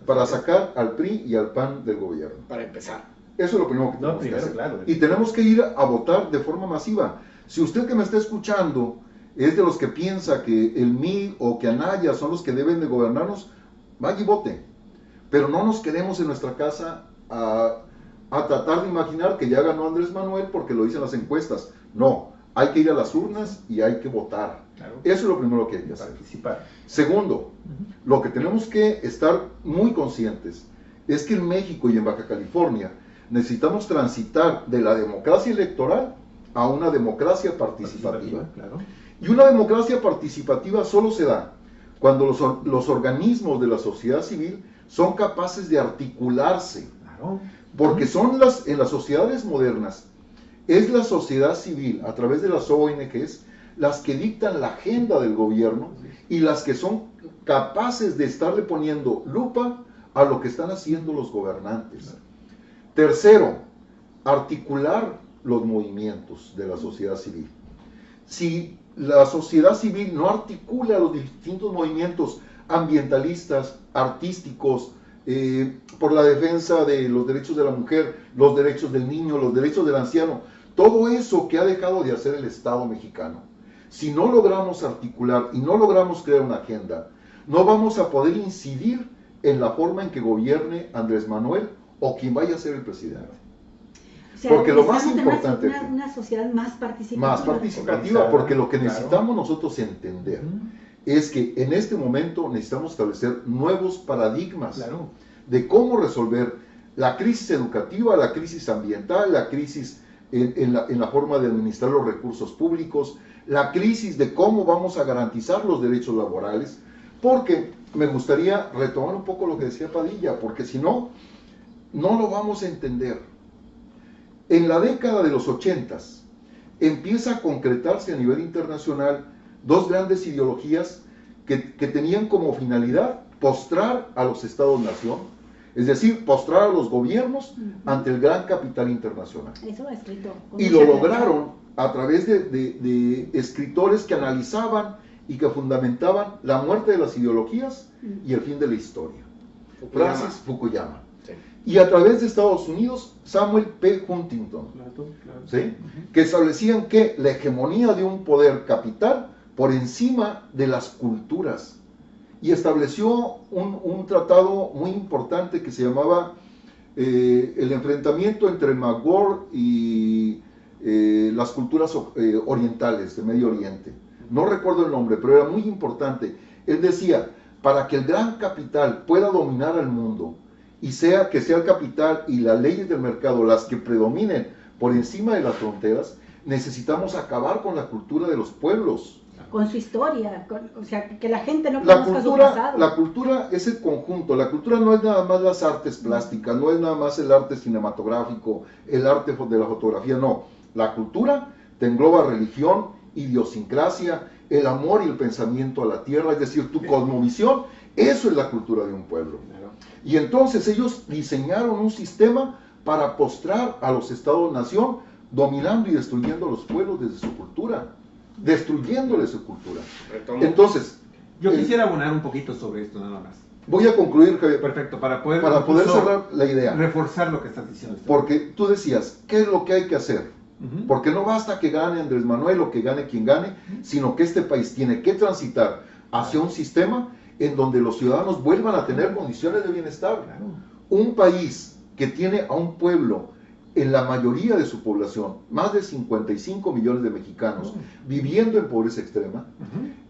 para sacar al PRI y al PAN del gobierno. Para empezar. Eso es lo primero que tenemos que hacer. Claro. Y tenemos que ir a votar de forma masiva. Si usted que me está escuchando es de los que piensa que el MID o que Anaya son los que deben de gobernarnos, vaya y vote. Pero no nos quedemos en nuestra casa a tratar de imaginar que ya ganó Andrés Manuel porque lo dicen las encuestas. No, hay que ir a las urnas y hay que votar. Claro. Eso es lo primero que hay que hacer. Participar. Segundo, lo que tenemos que estar muy conscientes es que en México y en Baja California necesitamos transitar de la democracia electoral a una democracia participativa. Claro. Y una democracia participativa solo se da cuando los organismos de la sociedad civil son capaces de articularse. Claro. Porque en las sociedades modernas, es la sociedad civil, a través de las ONGs, las que dictan la agenda del gobierno y las que son capaces de estarle poniendo lupa a lo que están haciendo los gobernantes. Tercero, articular los movimientos de la sociedad civil. Si la sociedad civil no articula los distintos movimientos ambientalistas, artísticos, por la defensa de los derechos de la mujer, los derechos del niño, los derechos del anciano, todo eso que ha dejado de hacer el Estado mexicano, si no logramos articular y no logramos crear una agenda, no vamos a poder incidir en la forma en que gobierne Andrés Manuel o quien vaya a ser el presidente. O sea, porque lo más importante es una sociedad más participativa. Más participativa, porque lo que necesitamos nosotros entender es que en este momento necesitamos establecer nuevos paradigmas de cómo resolver la crisis educativa, la crisis ambiental, la crisis en la forma de administrar los recursos públicos, la crisis de cómo vamos a garantizar los derechos laborales, porque me gustaría retomar un poco lo que decía Padilla, porque si no, no lo vamos a entender. En la década de los 80s empieza a concretarse a nivel internacional dos grandes ideologías que tenían como finalidad postrar a los estados-nación, es decir, postrar a los gobiernos ante el gran capital internacional. Eso va escrito. Y lo lograron a través de escritores que analizaban y que fundamentaban la muerte de las ideologías y el fin de la historia. Francis Fukuyama. Sí. Y a través de Estados Unidos, Samuel P. Huntington, ¿sí? Que establecían que la hegemonía de un poder capital por encima de las culturas, y estableció un tratado muy importante que se llamaba el enfrentamiento entre Magor y las culturas orientales de Medio Oriente. No recuerdo el nombre, pero era muy importante. Él decía, para que el gran capital pueda dominar al mundo y que sea el capital y las leyes del mercado las que predominen por encima de las fronteras, necesitamos acabar con la cultura de los pueblos. Con su historia, o sea, que la gente no conozca su pasado. La cultura es el conjunto, la cultura no es nada más las artes plásticas, no es nada más el arte cinematográfico, el arte de la fotografía, no. La cultura te engloba religión, idiosincrasia, el amor y el pensamiento a la tierra, es decir, tu cosmovisión, eso es la cultura de un pueblo. Y entonces ellos diseñaron un sistema para postrar a los estados-nación, dominando y destruyendo a los pueblos desde su cultura, destruyéndole su cultura. Entonces, yo quisiera abonar un poquito sobre esto nada más. Voy a concluir, Javier. Perfecto, para poder cerrar la idea. Reforzar lo que estás diciendo. Porque tú decías, ¿qué es lo que hay que hacer? Porque no basta que gane Andrés Manuel o que gane quien gane, sino que este país tiene que transitar hacia un sistema en donde los ciudadanos vuelvan a tener condiciones de bienestar. Un país que tiene a un pueblo, en la mayoría de su población, más de 55 millones de mexicanos viviendo en pobreza extrema,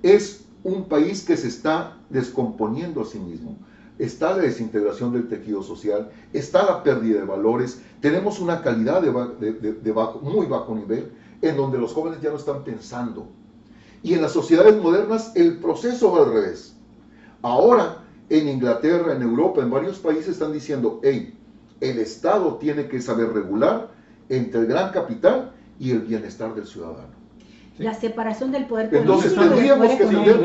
es un país que se está descomponiendo a sí mismo. Está la desintegración del tejido social, está la pérdida de valores, tenemos una calidad muy bajo nivel, en donde los jóvenes ya no están pensando. Y en las sociedades modernas el proceso va al revés. Ahora, en Inglaterra, en Europa, en varios países están diciendo, hey, el Estado tiene que saber regular entre el gran capital y el bienestar del ciudadano. ¿Sí? La separación del poder político. Entonces tendríamos que entender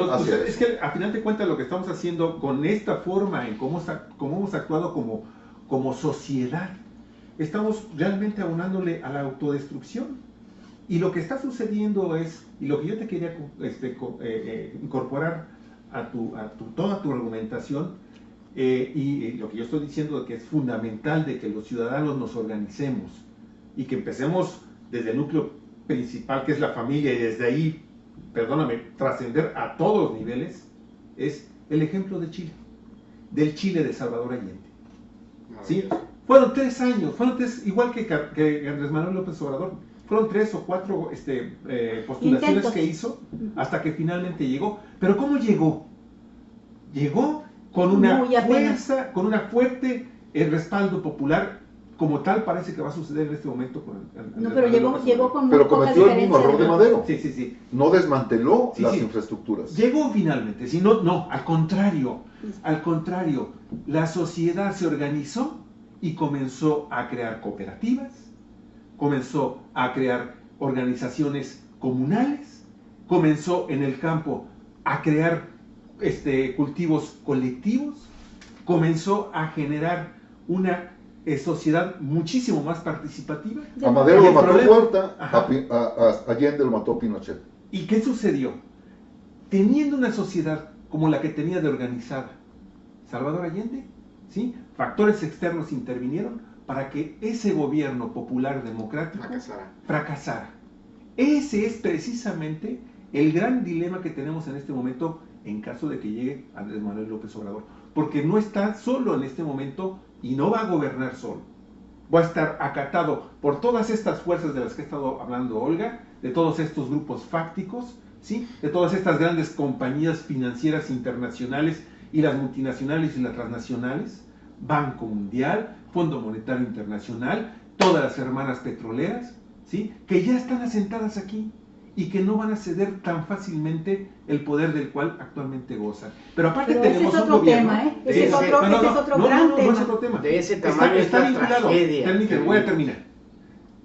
es que a final de cuentas lo que estamos haciendo con esta forma en cómo hemos actuado como sociedad, estamos realmente abonándole a la autodestrucción. Y lo que está sucediendo es, y lo que yo te quería incorporar a toda tu argumentación, y lo que yo estoy diciendo que es fundamental de que los ciudadanos nos organicemos y que empecemos desde el núcleo principal, que es la familia, y desde ahí, trascender a todos los niveles, es el ejemplo de Chile, del Chile de Salvador Allende. ¿Sí? Fueron 3 años, igual que Andrés Manuel López Obrador, fueron 3 o 4 postulaciones intentos que hizo hasta que finalmente llegó. Pero ¿cómo llegó? Llegó con una fuerza, con una fuerte respaldo popular como tal parece que va a suceder en este momento con No, pero llegó con muy Pero pocas cometió el mismo diferencias error de de- Madero. Sí, sí, sí. No desmanteló Sí, las sí. infraestructuras. Llegó finalmente, si no, no, al contrario, la sociedad se organizó y comenzó a crear cooperativas, comenzó a crear organizaciones comunales, comenzó en el campo a crear cultivos colectivos, comenzó a generar una sociedad muchísimo más participativa. A Madero Y lo el mató problema- Huerta, Ajá. a Allende lo mató Pinochet. ¿Y qué sucedió? Teniendo una sociedad como la que tenía de organizada Salvador Allende, ¿sí? Factores externos intervinieron para que ese gobierno popular democrático fracasara. Ese es precisamente el gran dilema que tenemos en este momento en caso de que llegue Andrés Manuel López Obrador, porque no está solo en este momento y no va a gobernar solo. Va a estar acatado por todas estas fuerzas de las que ha estado hablando Olga, de todos estos grupos fácticos, ¿sí? De todas estas grandes compañías financieras internacionales y las multinacionales y las transnacionales, Banco Mundial, Fondo Monetario Internacional, todas las hermanas petroleras, ¿sí? Que ya están asentadas aquí y que no van a ceder tan fácilmente el poder del cual actualmente gozan. Pero aparte Pero ese tenemos es un otro gobierno... tema, ¿eh? Ese es otro gran no tema. es otro tema. De ese tamaño es está la vinculado. tragedia. Permíteme, voy a terminar.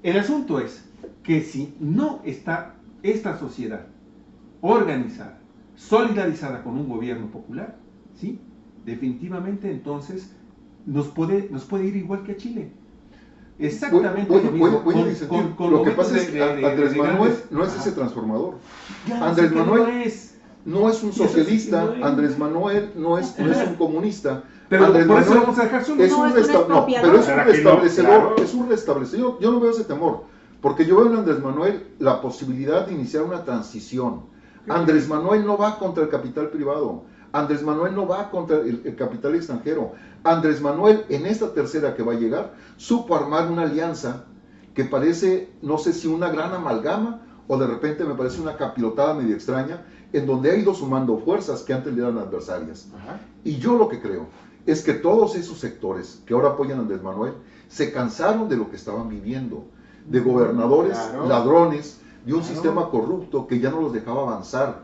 El asunto es que si no está esta sociedad organizada, solidarizada con un gobierno popular, ¿sí? Definitivamente entonces nos puede ir igual que a Chile. Exactamente lo mismo. Voy a disentir. Lo que pasa es que Andrés Manuel no es ese transformador. Andrés Manuel no es un socialista, Andrés Manuel no es un comunista. Pero Andrés por eso Manuel lo vamos a dejar solo. es un restablecedor, claro. es un restablecedor. Yo no veo ese temor, porque yo veo en Andrés Manuel la posibilidad de iniciar una transición. Andrés Manuel no va contra el capital privado. Andrés Manuel no va contra el capital extranjero. Andrés Manuel, en esta tercera que va a llegar, supo armar una alianza que parece, no sé si una gran amalgama o de repente me parece una capirotada medio extraña, en donde ha ido sumando fuerzas que antes le eran adversarias. Ajá. Y yo lo que creo es que todos esos sectores que ahora apoyan a Andrés Manuel se cansaron de lo que estaban viviendo, de gobernadores Claro. ladrones, de un Claro. sistema corrupto que ya no los dejaba avanzar.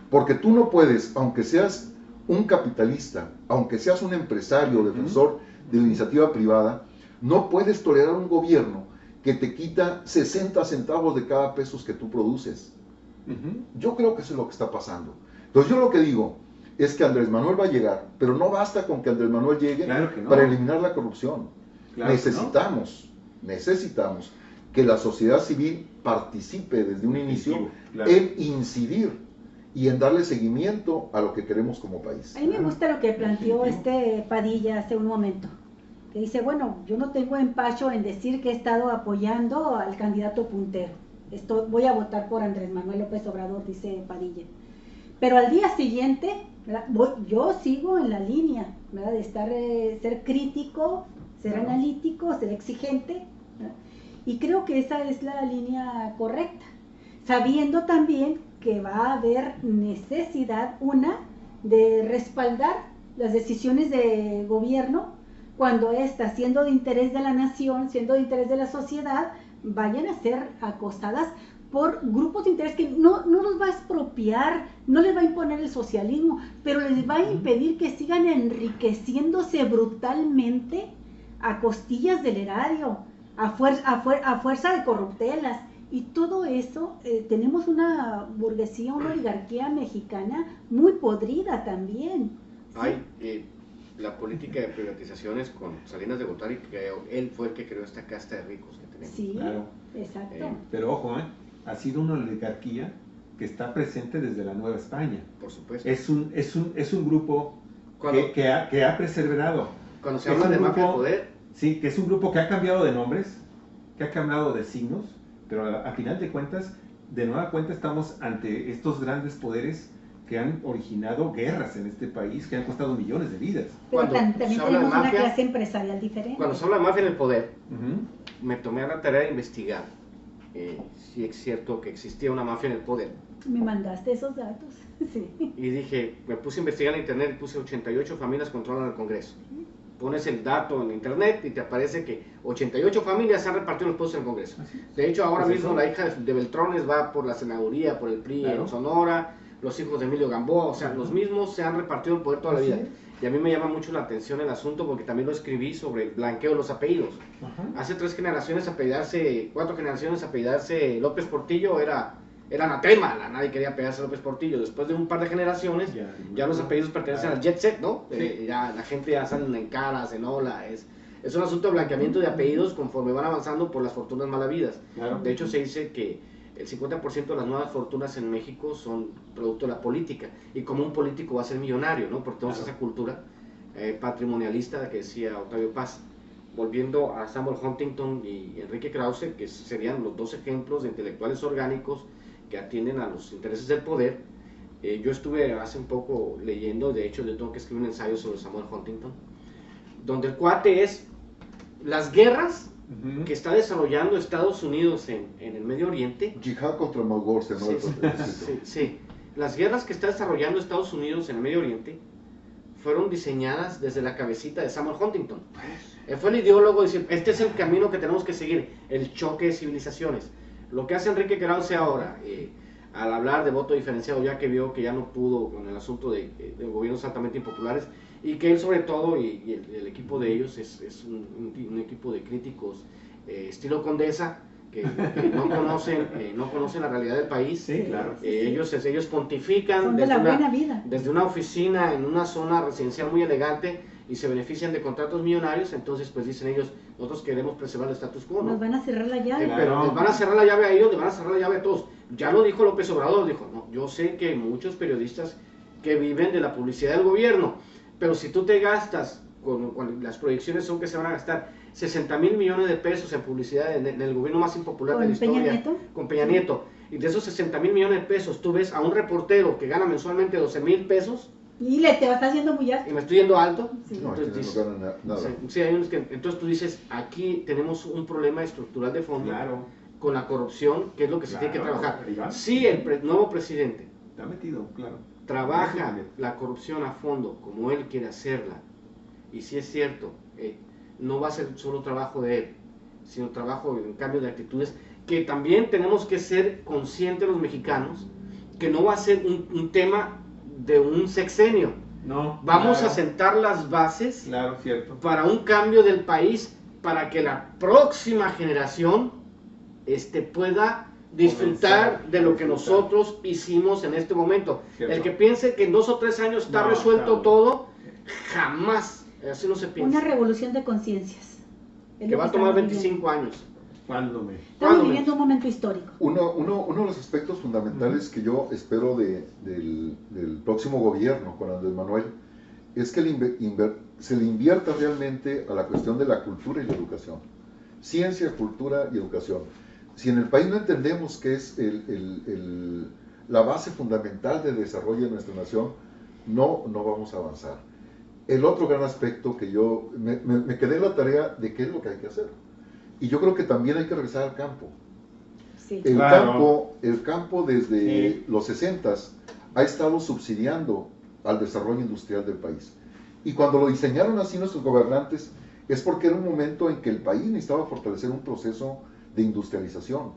Porque tú no puedes, aunque seas un capitalista, aunque seas un empresario defensor de la iniciativa privada, no puedes tolerar un gobierno que te quita 60 centavos de cada peso que tú produces. Yo creo que eso es lo que está pasando. Entonces yo lo que digo es que Andrés Manuel va a llegar, pero no basta con que Andrés Manuel llegue Claro que no. para eliminar la corrupción. Claro que Necesitamos que la sociedad civil participe desde un inicio Claro. en incidir y en darle seguimiento a lo que queremos como país. A mí me gusta lo que planteó Padilla hace un momento, que dice, bueno, yo no tengo empacho en decir que he estado apoyando al candidato puntero. Voy a votar por Andrés Manuel López Obrador, dice Padilla. Pero al día siguiente, ¿verdad? Yo sigo en la línea, ¿verdad? De ser crítico, ser analítico, ser exigente, ¿verdad? Y creo que esa es la línea correcta, sabiendo también que va a haber necesidad, de respaldar las decisiones de gobierno cuando estas, siendo de interés de la nación, siendo de interés de la sociedad, vayan a ser acosadas por grupos de interés que no los va a expropiar, no les va a imponer el socialismo, pero les va a impedir que sigan enriqueciéndose brutalmente a costillas del erario, a fuerza de corruptelas. Y todo eso, tenemos una burguesía, una oligarquía mexicana muy podrida también. ¿Sí? Hay la política de privatizaciones con Salinas de Gortari, que él fue el que creó esta casta de ricos que tenemos. Sí, Claro. exacto. Pero ojo, ha sido una oligarquía que está presente desde la Nueva España. Por supuesto. Es un grupo Cuando- que ha perseverado. Cuando se Es habla un de mafia de grupo- poder, Sí, que es un grupo que ha cambiado de nombres, que ha cambiado de signos, pero a final de cuentas, de nueva cuenta estamos ante estos grandes poderes que han originado guerras en este país, que han costado millones de vidas. Pero cuando también se habla de tenemos una mafia- clase empresarial diferente. cuando se habla de mafia en el poder, Ujú. me tomé a la tarea de investigar si es cierto que existía una mafia en el poder. Me mandaste esos datos, sí. Y dije, me puse a investigar en internet y puse 88 familias controlan el Congreso. pones el dato en internet y te aparece que 88 familias han repartido los puestos en el Congreso. De hecho, ahora Pues mismo eso. la hija de Beltrones va por la senaduría, por el PRI Claro. en Sonora, los hijos de Emilio Gamboa, o sea, los mismos se han repartido el poder toda la Así vida. es. Y a mí me llama mucho la atención el asunto porque también lo escribí sobre el blanqueo de los apellidos. Ajá. Hace 4 generaciones apellidarse López Portillo era anatema, nadie quería apellidarse López Portillo. Después de un par de generaciones, ya los apellidos pertenecen al jet set, ¿no? Sí. Ya la gente ya salen en caras, en ola, es un asunto de blanqueamiento de apellidos conforme van avanzando por las fortunas mal habidas. Claro. De hecho, se dice que el 50% de las nuevas fortunas en México son producto de la política, y como un político va a ser millonario, ¿no? Porque tenemos esa cultura patrimonialista que decía Octavio Paz. Volviendo a Samuel Huntington y Enrique Krause, que serían los dos ejemplos de intelectuales orgánicos que atienden a los intereses del poder. Yo estuve hace un poco leyendo, de hecho yo tengo que escribir un ensayo sobre Samuel Huntington, donde el cuate es las guerras Ujú. que está desarrollando Estados Unidos en el Medio Oriente. Jihad contra Mogol, se llama Sí. Las guerras que está desarrollando Estados Unidos en el Medio Oriente fueron diseñadas desde la cabecita de Samuel Huntington. Él fue el ideólogo de decir, este es el camino que tenemos que seguir, el choque de civilizaciones. Lo que hace Enrique Krause ahora, al hablar de voto diferenciado, ya que vio que ya no pudo con el asunto de gobiernos altamente impopulares, y que él sobre todo, y el equipo de ellos, es un equipo de críticos estilo Condesa, que no conocen la realidad del país. Sí, claro. Ellos pontifican Son de la buena vida. desde una oficina en una zona residencial muy elegante y se benefician de contratos millonarios. Entonces pues dicen ellos, nosotros queremos preservar el status quo, ¿no? Nos van a cerrar la llave. Claro. Pero les van a cerrar la llave a ellos, les van a cerrar la llave a todos. Ya lo dijo López Obrador, dijo, no, yo sé que hay muchos periodistas que viven de la publicidad del gobierno, pero si tú te gastas, con las proyecciones son que se van a gastar 60,000 millones de pesos en publicidad en el gobierno más impopular de la ¿Con Peña historia, Nieto? con Peña Nieto, y de esos 60,000 millones de pesos tú ves a un reportero que gana mensualmente 12,000 pesos, Y te va a estar haciendo muy alto. y me estoy yendo alto. Sí. No, Entonces, aquí dices, no ganan nada. sí, hay unos que, entonces tú dices, aquí tenemos un problema estructural de fondo Claro. con la corrupción, que es lo que se tiene que Claro, trabajar. ahí va. Si el nuevo presidente Está metido, claro. trabaja la corrupción a fondo como él quiere hacerla, y si es cierto, no va a ser solo trabajo de él, sino trabajo en cambio de actitudes, que también tenemos que ser conscientes los mexicanos, que no va a ser un tema de un sexenio. No. Vamos claro. a sentar las bases Claro, cierto. para un cambio del país, para que la próxima generación pueda disfrutar Comenzar de a lo que disfrutar. nosotros hicimos en este momento. Cierto. El que piense que en 2 o 3 años está No, resuelto claro. todo, jamás, así no se Una piensa. revolución de conciencias. Es Que lo va a tomar estamos 25 años. ¿Cuándo me? Estamos ¿Cuándo viviendo un momento histórico. Uno de los aspectos fundamentales que yo espero del próximo gobierno con Andrés Manuel es que se le invierta realmente a la cuestión de la cultura y la educación. Ciencia, cultura y educación. Si en el país no entendemos que es la base fundamental de desarrollo de nuestra nación, no vamos a avanzar. El otro gran aspecto que yo me quedé en la tarea de qué es lo que hay que hacer. Y yo creo que también hay que regresar al campo. Sí. Claro. El campo desde Sí. los 60s ha estado subsidiando al desarrollo industrial del país. Y cuando lo diseñaron así nuestros gobernantes, es porque era un momento en que el país necesitaba fortalecer un proceso de industrialización.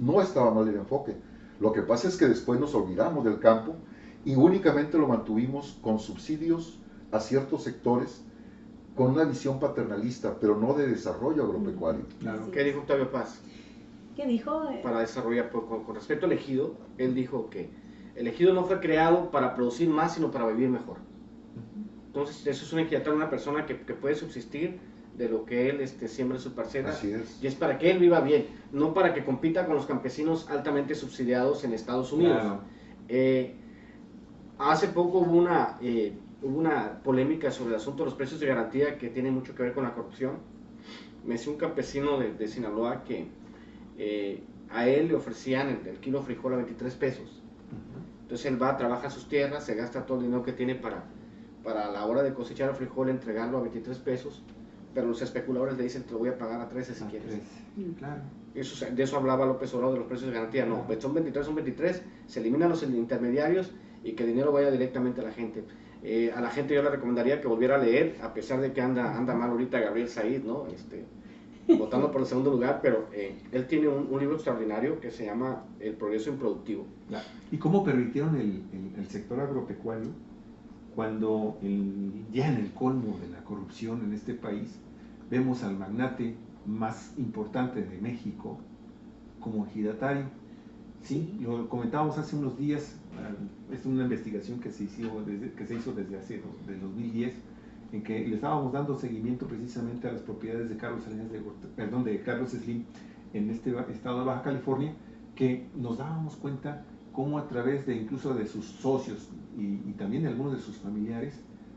No estaba mal el enfoque. Lo que pasa es que después nos olvidamos del campo y únicamente lo mantuvimos con subsidios a ciertos sectores, con una visión paternalista, pero no de desarrollo agropecuario. Claro. Sí. ¿Qué dijo Octavio Paz? ¿Qué dijo? Para desarrollar, con respecto al ejido, él dijo que el ejido no fue creado para producir más, sino para vivir mejor. Entonces, eso es un ejidatario, una persona que puede subsistir de lo que él siembra en su parcela. Así es. Y es para que él viva bien, no para que compita con los campesinos altamente subsidiados en Estados Unidos. Claro. Hace poco hubo una polémica sobre el asunto de los precios de garantía que tiene mucho que ver con la corrupción. Me decía un campesino de Sinaloa que a él le ofrecían el kilo de frijol a 23 pesos. Entonces él va, trabaja sus tierras, se gasta todo el dinero que tiene para a la hora de cosechar el frijol entregarlo a 23 pesos, pero los especuladores le dicen te lo voy a pagar a 13 si quieres. Claro. De eso hablaba López Obrador, de los precios de garantía. No, son 23, se eliminan los intermediarios y que el dinero vaya directamente a la gente. A la gente yo le recomendaría que volviera a leer, a pesar de que anda mal ahorita Gabriel Said, ¿no? Votando por el segundo lugar, pero él tiene un libro extraordinario que se llama El progreso improductivo. ¿Y cómo permitieron el sector agropecuario cuando ya en el colmo de la corrupción en este país vemos al magnate más importante de México como ejidatario? Sí, lo comentábamos hace unos días, es una investigación que se hizo desde hace del 2010, en que le estábamos dando seguimiento precisamente a las propiedades de Carlos Slim en este estado de Baja California, que nos dábamos cuenta cómo a través de incluso de sus socios y también de algunos de sus familiares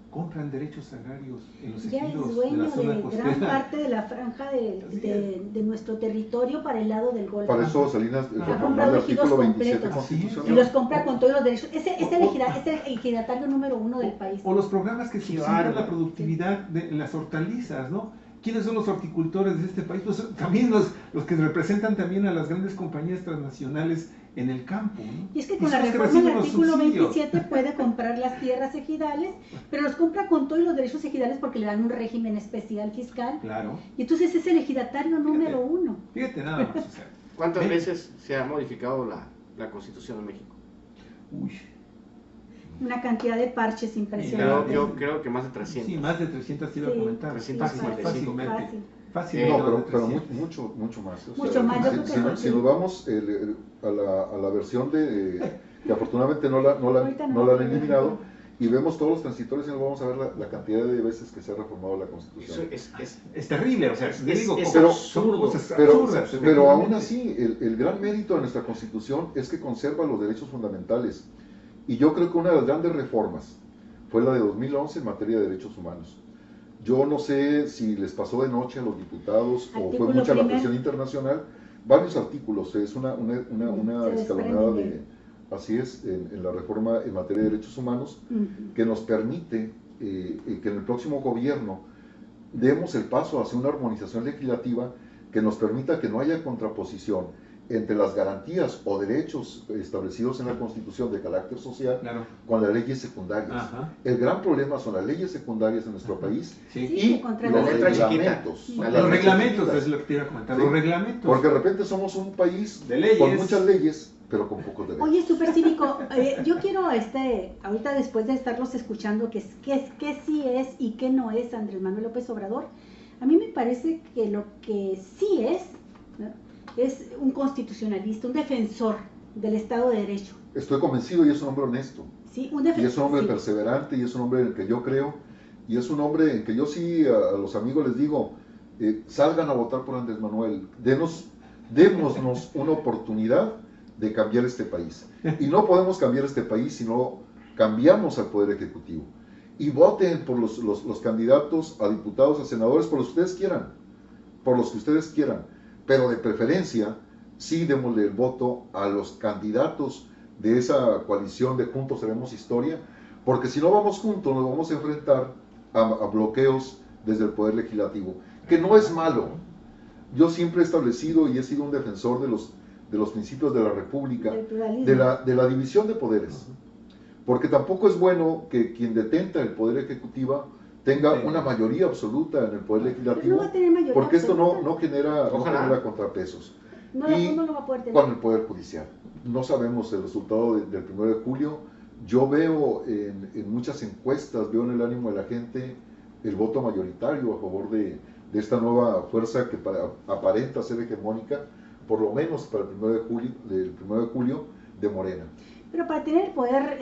compran derechos agrarios en los ya ejidos es dueño de la zona de costera. gran parte de la franja de nuestro territorio para el lado del Golfo. Para eso Salinas Ha reformó comprado el ejidos artículo 27 completos y constitucional. los compra con todos los derechos. Es el ejidatario número 1 del país. O los programas que subsidian bárbaro. la productividad de las hortalizas, ¿no? ¿Quiénes son los horticultores de este país? Pues también los que representan también a las grandes compañías transnacionales en el campo, ¿no? Y es que con son la los que reforma del reciben los artículo subsidios. 27 puede comprar las tierras ejidales, pero los compra con todos los derechos ejidales porque le dan un régimen especial fiscal. Claro. Y entonces es el ejidatario número 1. Fíjate nada más, o sea. ¿Cuántas veces se ha modificado la Constitución de México? Uy, Una cantidad de parches impresionantes. Yo creo que más de 300. sí, más de 300 te iba a Sí, comentar. 355. Fácilmente. Fácil. Fácilmente. No, más de pero 300. mucho más. O Mucho más, yo creo que si sí. nos vamos a la versión que afortunadamente no la Ahorita han eliminado, y vemos todos los transitorios y nos vamos a ver la cantidad de veces que se ha reformado la Constitución. Eso es Es terrible, o sea, te digo, es como- absurdo. son cosas Pero absurdas, aún efectivamente. así, el gran mérito de nuestra Constitución es que conserva los derechos fundamentales. Y yo creo que una de las grandes reformas fue la de 2011 en materia de derechos humanos. Yo no sé si les pasó de noche a los diputados o fue Artículo mucha la primero. presión internacional, varios artículos, es una Se escalonada desprenden así es, en la reforma en materia de derechos humanos, Ujú. que nos permite que en el próximo gobierno demos el paso hacia una armonización legislativa que nos permita que no haya contraposición entre las garantías o derechos establecidos en la Constitución de carácter social Claro. con las leyes secundarias. Ajá. El gran problema son las leyes secundarias en nuestro país Sí. Sí, y que contra los la letra chiquita. reglamentos. La las Los letras reglamentos, chiquitas. es lo que te iba a comentar. Sí. Los reglamentos. Porque de repente somos un país De leyes. con muchas leyes, pero con pocos derechos. Oye, súper cívico, yo quiero ahorita después de estarlos escuchando qué sí es y qué no es Andrés Manuel López Obrador, a mí me parece que lo que sí es, ¿no?, es un constitucionalista, un defensor del Estado de Derecho. Estoy convencido y es un hombre honesto. Sí, un Y es defensor. un hombre Sí. perseverante y es un hombre en el que yo creo y es un hombre en que yo sí a los amigos les digo, salgan a votar por Andrés Manuel, démonos una oportunidad de cambiar este país. Y no podemos cambiar este país si no cambiamos al Poder Ejecutivo. Y voten por los candidatos a diputados, a senadores, por los que ustedes quieran, pero de preferencia sí démosle el voto a los candidatos de esa coalición de Juntos Haremos Historia, porque si no vamos juntos nos vamos a enfrentar a bloqueos desde el Poder Legislativo, que no es malo. Yo siempre he establecido y he sido un defensor de los principios de la República, Del pluralismo. de la división de poderes, porque tampoco es bueno que quien detenta el Poder Ejecutivo tenga una mayoría absoluta en el Poder Pero Legislativo, no va a tener mayoría porque esto absoluta. no genera Ojalá. contrapesos. No, Y no lo va a poder tener. con el Poder Judicial. No sabemos el resultado del 1 de julio. Yo veo en muchas encuestas, veo en el ánimo de la gente el voto mayoritario a favor de esta nueva fuerza que aparenta ser hegemónica, por lo menos para el 1 de julio de Morena. Pero para tener el poder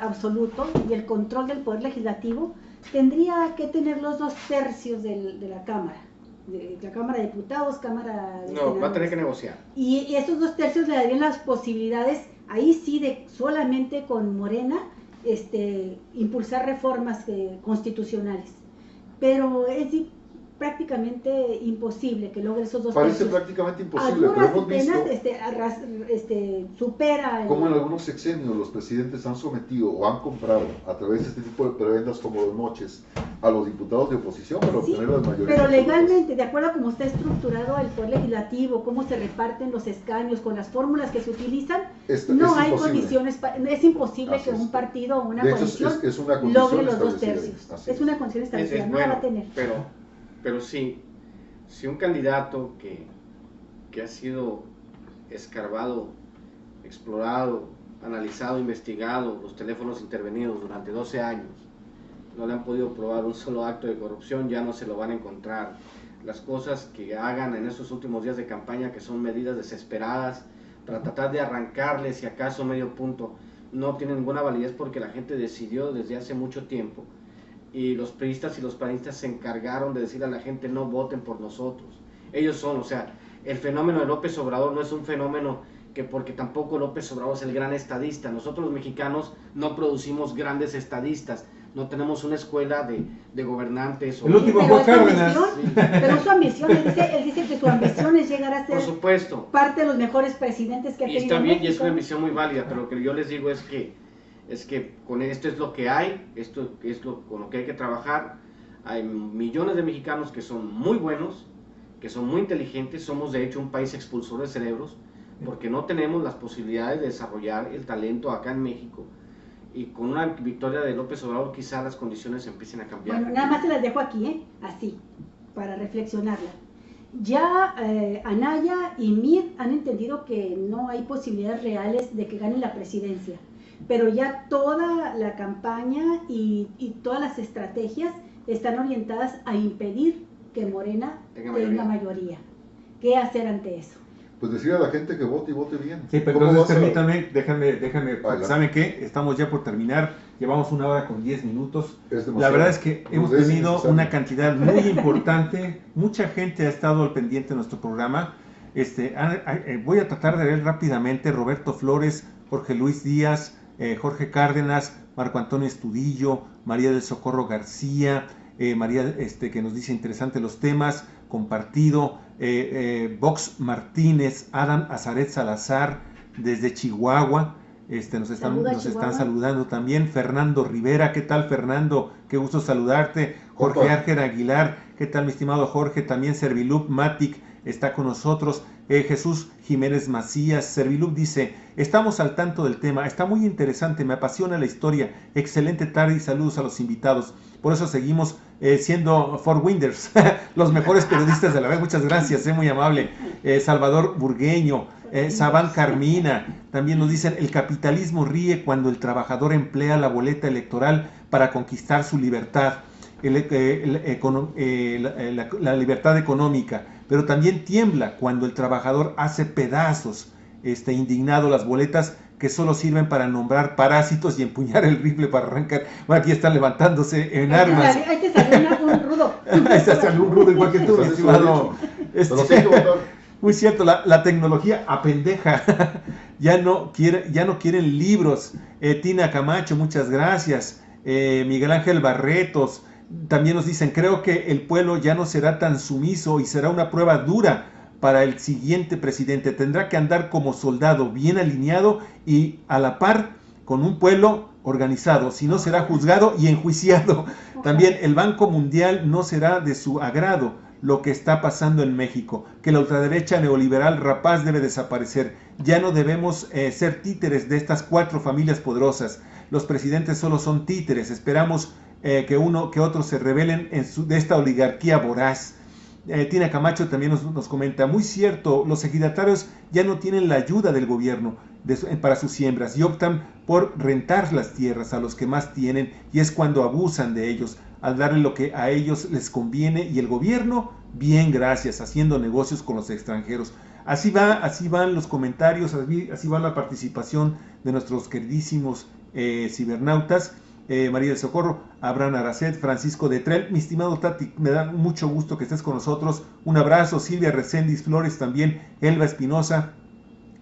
absoluto y el control del poder legislativo, tendría que tener los 2/3 de la Cámara, de la Cámara de Diputados, Cámara de No, va a Senadores. tener que negociar. Y estos 2/3 le darían las posibilidades, ahí sí, de solamente con Morena, impulsar reformas constitucionales. Pero es prácticamente imposible que logre esos 2/3. Parece prácticamente A imposible, pero duras hemos visto penas supera el- cómo en algunos sexenios los presidentes han sometido o han comprado a través de este tipo de prebendas como los moches a los diputados de oposición para Sí, obtener las mayorías. pero absolutas. legalmente, de acuerdo a cómo está estructurado el poder legislativo, cómo se reparten los escaños, con las fórmulas que se utilizan, no Es hay imposible. condiciones, es imposible Así que es. un partido o una De hecho, coalición es una condición logre los 2 establecida. tercios. Así Es una condición establecida, Es no la va bueno, a tener. pero sí, si un candidato que ha sido escarbado, explorado, analizado, investigado, los teléfonos intervenidos durante 12 años, no le han podido probar un solo acto de corrupción, ya no se lo van a encontrar. Las cosas que hagan en estos últimos días de campaña, que son medidas desesperadas para tratar de arrancarle si acaso medio punto, no tienen ninguna validez porque la gente decidió desde hace mucho tiempo y los priistas y los panistas se encargaron de decirle a la gente no voten por nosotros. Ellos son, o sea, el fenómeno de López Obrador no es un fenómeno que porque tampoco López Obrador es el gran estadista. Nosotros los mexicanos no producimos grandes estadistas, no tenemos una escuela de gobernantes. El último Pero fue es su Cárdenas. ambición, pero su ambición, él dice que su ambición es llegar a ser Por supuesto, parte de los mejores presidentes que ha y tenido está bien, y es México. una ambición muy válida, pero lo que yo les digo es que con esto es lo que hay, esto es con lo que hay que trabajar. Hay millones de mexicanos que son muy buenos, que son muy inteligentes, somos de hecho un país expulsor de cerebros, porque no tenemos las posibilidades de desarrollar el talento acá en México, y con una victoria de López Obrador quizás las condiciones empiecen a cambiar. Bueno, nada más se las dejo aquí, así, para reflexionarla. Ya Anaya y Mid han entendido que no hay posibilidades reales de que ganen la presidencia, pero ya toda la campaña y todas las estrategias están orientadas a impedir que Morena tenga mayoría. ¿Qué hacer ante eso? Pues decirle a la gente que vote y vote bien. Sí, pero ¿Cómo entonces vas a- permítame, déjame, Adelante. ¿saben qué? Estamos ya por terminar, llevamos 1 hora con 10 minutos. Es demasiado. La verdad es que hemos Pues es tenido innecesario. una cantidad muy importante, mucha gente ha estado al pendiente de nuestro programa. Voy a tratar de leer rápidamente: Roberto Flores, Jorge Luis Díaz, Jorge Cárdenas, Marco Antonio Estudillo, María del Socorro García, María que nos dice interesante los temas, compartido, Vox Martínez, Adam Azaret Salazar desde Chihuahua, nos están saludando también. Fernando Rivera, ¿qué tal, Fernando? Qué gusto saludarte. Jorge Opa. Ángel Aguilar, ¿qué tal, mi estimado Jorge? También Servilup Matic está con nosotros. Jesús Jiménez Macías, Servilup dice: estamos al tanto del tema, está muy interesante, me apasiona la historia, excelente tarde y saludos a los invitados. Por eso seguimos siendo Four Winders, los mejores periodistas de la vez. Muchas gracias, muy amable. Salvador Burgueño, Sabán Carmina, también nos dicen: el capitalismo ríe cuando el trabajador emplea la boleta electoral para conquistar su libertad, la libertad económica, pero también tiembla cuando el trabajador hace pedazos, indignado, las boletas que solo sirven para nombrar parásitos y empuñar el rifle para arrancar. Bueno, aquí están levantándose en armas. Hay que salir un rudo. Ahí está, salió un rudo igual que tú, mi estimado. Pero sí hay que votar. Muy cierto, la tecnología apendeja. ya no quieren libros. Tina Camacho, muchas gracias. Miguel Ángel Barretos, también nos dicen: creo que el pueblo ya no será tan sumiso y será una prueba dura para el siguiente presidente. Tendrá que andar como soldado, bien alineado y a la par con un pueblo organizado, si no será juzgado y enjuiciado. También el Banco Mundial no será de su agrado lo que está pasando en México, que la ultraderecha neoliberal rapaz debe desaparecer. Ya no debemos ser títeres de estas 4 familias poderosas. Los presidentes solo son títeres. Esperamos que uno que otros se rebelen de esta oligarquía voraz. Tina Camacho también nos comenta: muy cierto, los ejidatarios ya no tienen la ayuda del gobierno para sus siembras y optan por rentar las tierras a los que más tienen, y es cuando abusan de ellos al darle lo que a ellos les conviene, y el gobierno, bien, gracias, haciendo negocios con los extranjeros. Así van los comentarios, así va la participación de nuestros queridísimos cibernautas. María del Socorro, Abraham Aracet, Francisco de Trel, mi estimado Tati, me da mucho gusto que estés con nosotros. Un abrazo. Silvia Recendis Flores también, Elba Espinosa.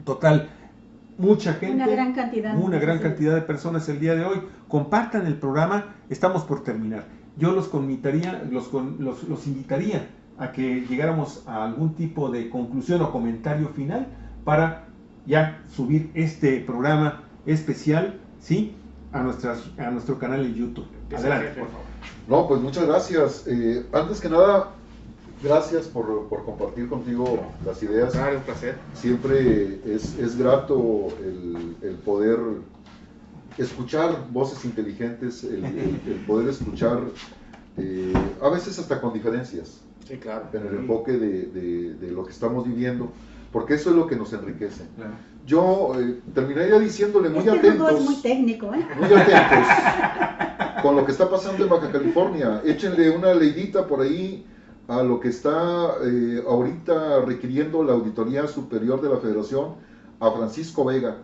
Total, mucha gente, Una gran cantidad de personas el día de hoy. Compartan el programa, estamos por terminar. Yo los invitaría a que llegáramos a algún tipo de conclusión o comentario final para ya subir este programa especial, ¿sí?, a nuestro canal en YouTube. Adelante, por favor. No, pues muchas gracias. Antes que nada, gracias por compartir contigo las ideas. Claro, un placer. Siempre es grato el poder escuchar voces inteligentes, el poder escuchar, a veces hasta con diferencias, Sí, claro. en el enfoque de lo que estamos viviendo, porque eso es lo que nos enriquece. Claro. Yo terminaría diciéndole muy Rudo atentos. es muy técnico, ¿eh? Muy atentos con lo que está pasando en Baja California. Échenle una leidita por ahí a lo que está ahorita requiriendo la Auditoría Superior de la Federación a Francisco Vega.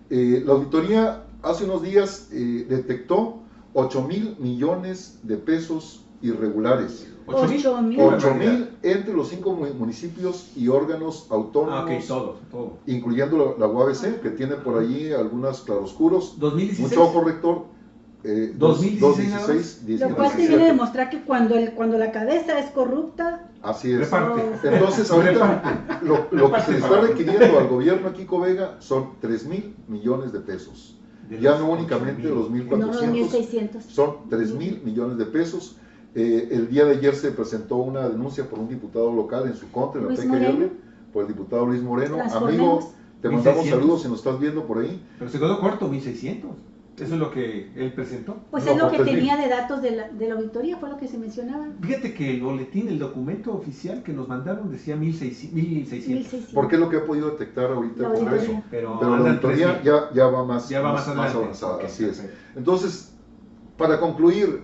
La auditoría hace unos días detectó 8,000 millones de pesos irregulares. 8,000. 8,000 entre los 5 municipios y órganos autónomos, Ok, todo. incluyendo la UABC, que tiene por allí algunos claroscuros. 2016. Mucho ojo, rector. 2016, 2016, Lo cual te viene a demostrar que cuando la cabeza es corrupta, Así es. Reparte. Entonces, ahorita lo que se le está requiriendo al gobierno Kiko Vega son 3,000 millones de pesos. Ya no únicamente los no 1,400, 2,600. son 3,000 millones de pesos. El día de ayer se presentó una denuncia por un diputado local en su contra, en la Luis PGR, Moreno. por el diputado Luis Moreno. Transformemos. Amigo, te mandamos 1,600. saludos si nos estás viendo por ahí. Pero se quedó corto, 1,600. Eso es lo que él presentó. Pues No, es lo que 3,000. tenía de datos de la auditoría, fue lo que se mencionaba. Fíjate que el boletín, el documento oficial que nos mandaron decía 1,600. 1,600. Porque es lo que ha podido detectar ahorita La el Congreso. auditoría. Pero Pero la andan auditoría 3,000. ya va más adelante. avanzada, Ok, así es. perfecto. Entonces, para concluir,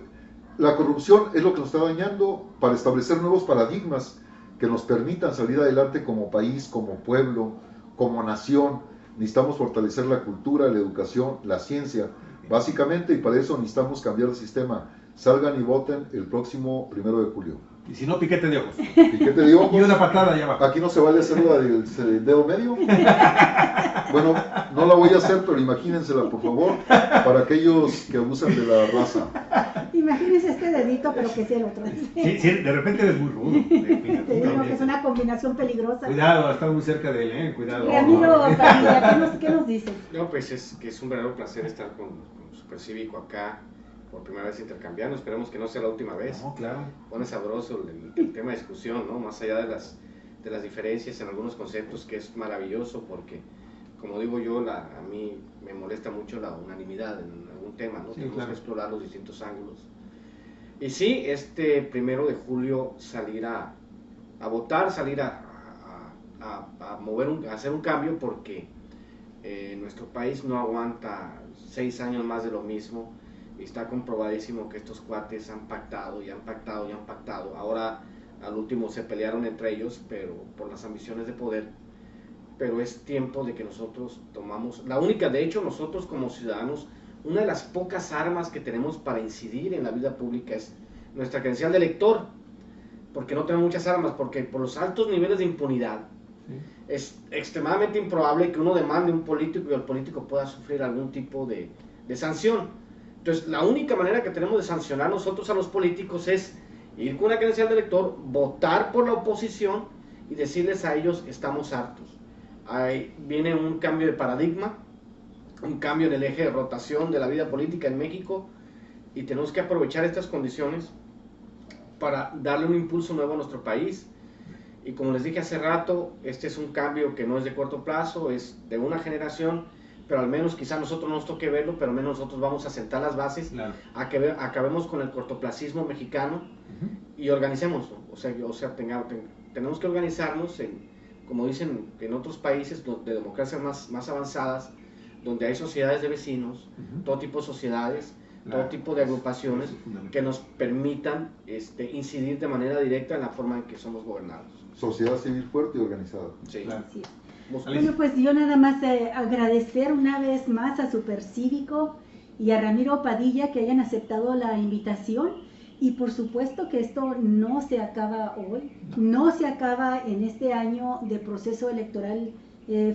la corrupción es lo que nos está dañando para establecer nuevos paradigmas que nos permitan salir adelante como país, como pueblo, como nación. Necesitamos fortalecer la cultura, la educación, la ciencia, básicamente, y para eso necesitamos cambiar el sistema. Salgan y voten el próximo 1 de julio. Y si no, piquete de ojos. ¿Y qué te digo? Y una patada allá abajo. Aquí no se vale hacer la del dedo medio. Bueno, no la voy a hacer, pero imagínensela, por favor, para aquellos que abusan de la raza. Imagínense este dedito, pero que sea el otro. Sí, de repente eres muy rudo. Te digo que es una combinación peligrosa. Cuidado, estás muy cerca de él, cuidado. Ramiro Padilla, ¿qué nos dices? No, pues es que es un verdadero placer estar con Supercívico acá por primera vez intercambiando. Esperemos que no sea la última vez. No, claro. Pone sabroso el tema de discusión, ¿no? Más allá de las diferencias en algunos conceptos, que es maravilloso porque, como digo yo, a mí me molesta mucho la unanimidad en algún tema, ¿no? Sí, Tenemos claro. que explorar los distintos ángulos. Y sí, este 1 de julio salir a votar, salir a hacer un cambio porque nuestro país no aguanta 6 años más de lo mismo. Y está comprobadísimo que estos cuates han pactado y han pactado y han pactado. Ahora al último se pelearon entre ellos, pero por las ambiciones de poder. Pero es tiempo de que nosotros tomamos, de hecho nosotros como ciudadanos, una de las pocas armas que tenemos para incidir en la vida pública es nuestra credencial de elector, porque no tenemos muchas armas, porque por los altos niveles de impunidad es extremadamente improbable que uno demande a un político y el político pueda sufrir algún tipo de sanción. Entonces, la única manera que tenemos de sancionar nosotros a los políticos es ir con una credencial de elector, votar por la oposición y decirles a ellos, estamos hartos. Ahí viene un cambio de paradigma, un cambio en el eje de rotación de la vida política en México y tenemos que aprovechar estas condiciones para darle un impulso nuevo a nuestro país. Y como les dije hace rato, este es un cambio que no es de corto plazo, es de una generación, pero al menos quizá a nosotros no nos toque verlo, pero al menos nosotros vamos a sentar las bases, Claro. a que acabemos con el cortoplacismo mexicano y organicemos, ¿no? O sea tenemos que organizarnos, como dicen en otros países de democracias más avanzadas, donde hay sociedades de vecinos, todo tipo de sociedades, Claro. todo tipo de agrupaciones Eso es fundamental. que nos permitan incidir de manera directa en la forma en que somos gobernados. Sociedad civil fuerte y organizada. Sí. Claro. Así es. Busca- Bueno, pues yo nada más agradecer una vez más a Supercívico y a Ramiro Padilla que hayan aceptado la invitación y por supuesto que esto no se acaba hoy, no se acaba en este año de proceso electoral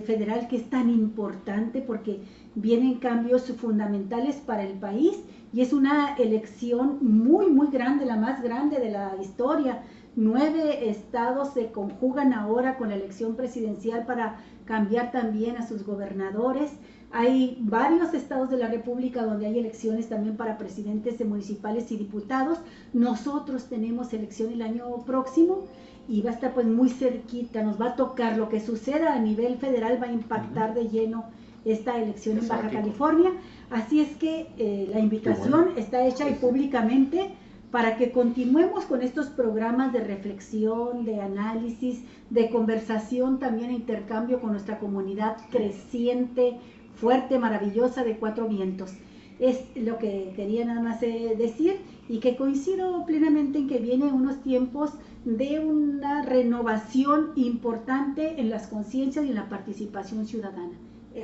federal que es tan importante porque vienen cambios fundamentales para el país y es una elección muy muy grande, la más grande de la historia. 9 estados se conjugan ahora con la elección presidencial para cambiar también a sus gobernadores, Hay varios estados de la República donde hay elecciones también para presidentes municipales y diputados. Nosotros tenemos elección el año próximo y va a estar pues muy cerquita, nos va a tocar. Lo que suceda a nivel federal va a impactar de lleno esta elección en Baja California. Así es que la invitación está hecha y públicamente para que continuemos con estos programas de reflexión, de análisis, de conversación, también e intercambio con nuestra comunidad creciente, fuerte, maravillosa de Cuatro Vientos. Es lo que quería nada más decir, y que coincido plenamente en que vienen unos tiempos de una renovación importante en las conciencias y en la participación ciudadana.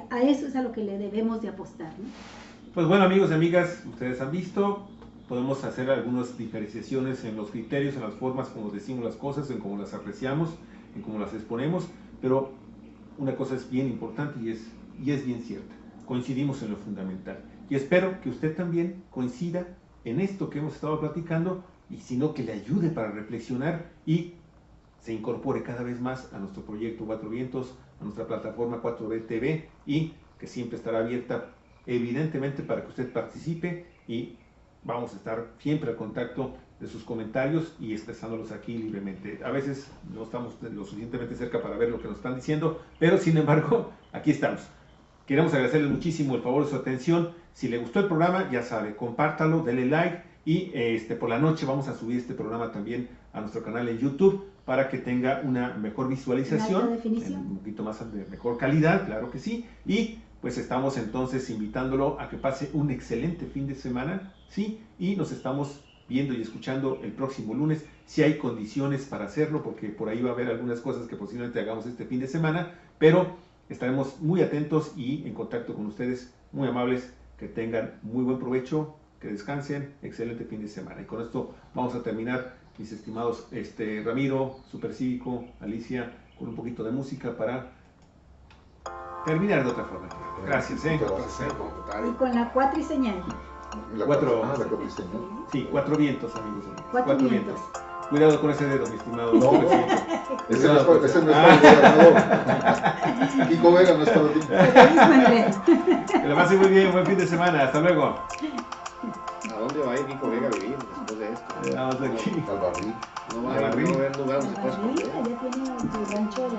A eso es a lo que le debemos de apostar, ¿no? Pues bueno, amigos y amigas, ustedes han visto, podemos hacer algunas diferenciaciones en los criterios, en las formas como decimos las cosas, en cómo las apreciamos, en cómo las exponemos, pero una cosa es bien importante y es bien cierta: coincidimos en lo fundamental, y espero que usted también coincida en esto que hemos estado platicando, y si no, que le ayude para reflexionar y se incorpore cada vez más a nuestro proyecto Cuatro Vientos, a nuestra plataforma 4B TV, y que siempre estará abierta evidentemente para que usted participe, y vamos a estar siempre al contacto de sus comentarios y expresándolos aquí libremente. A veces no estamos lo suficientemente cerca para ver lo que nos están diciendo, pero sin embargo, aquí estamos. Queremos agradecerles muchísimo el favor de su atención. Si le gustó el programa, ya sabe, compártalo, denle like, y por la noche vamos a subir este programa también a nuestro canal en YouTube para que tenga una mejor visualización, un poquito más de mejor calidad, claro que sí, y pues estamos entonces invitándolo a que pase un excelente fin de semana, ¿sí? Y nos estamos viendo y escuchando el próximo lunes, si hay condiciones para hacerlo, porque por ahí va a haber algunas cosas que posiblemente hagamos este fin de semana, pero estaremos muy atentos y en contacto con ustedes, muy amables. Que tengan muy buen provecho, que descansen, excelente fin de semana. Y con esto vamos a terminar, mis estimados Ramiro, Supercívico, Alicia, con un poquito de música para terminar de otra forma. Gracias, Y con la cuatriseñal. La cuatriseñal. Sí, Cuatro Vientos, amigos. Cuatro vientos. Cuidado con ese dedo, mi estimado. No, ese no es para no. Kiko Vega no es para ti. Que lo pase muy bien, buen fin de semana. Hasta luego. ¿A dónde va a ir Kiko Vega a vivir después de esto? Vamos aquí. Al barril. No va a haber lugar donde se pueda esconder. Allá tiene su rancho.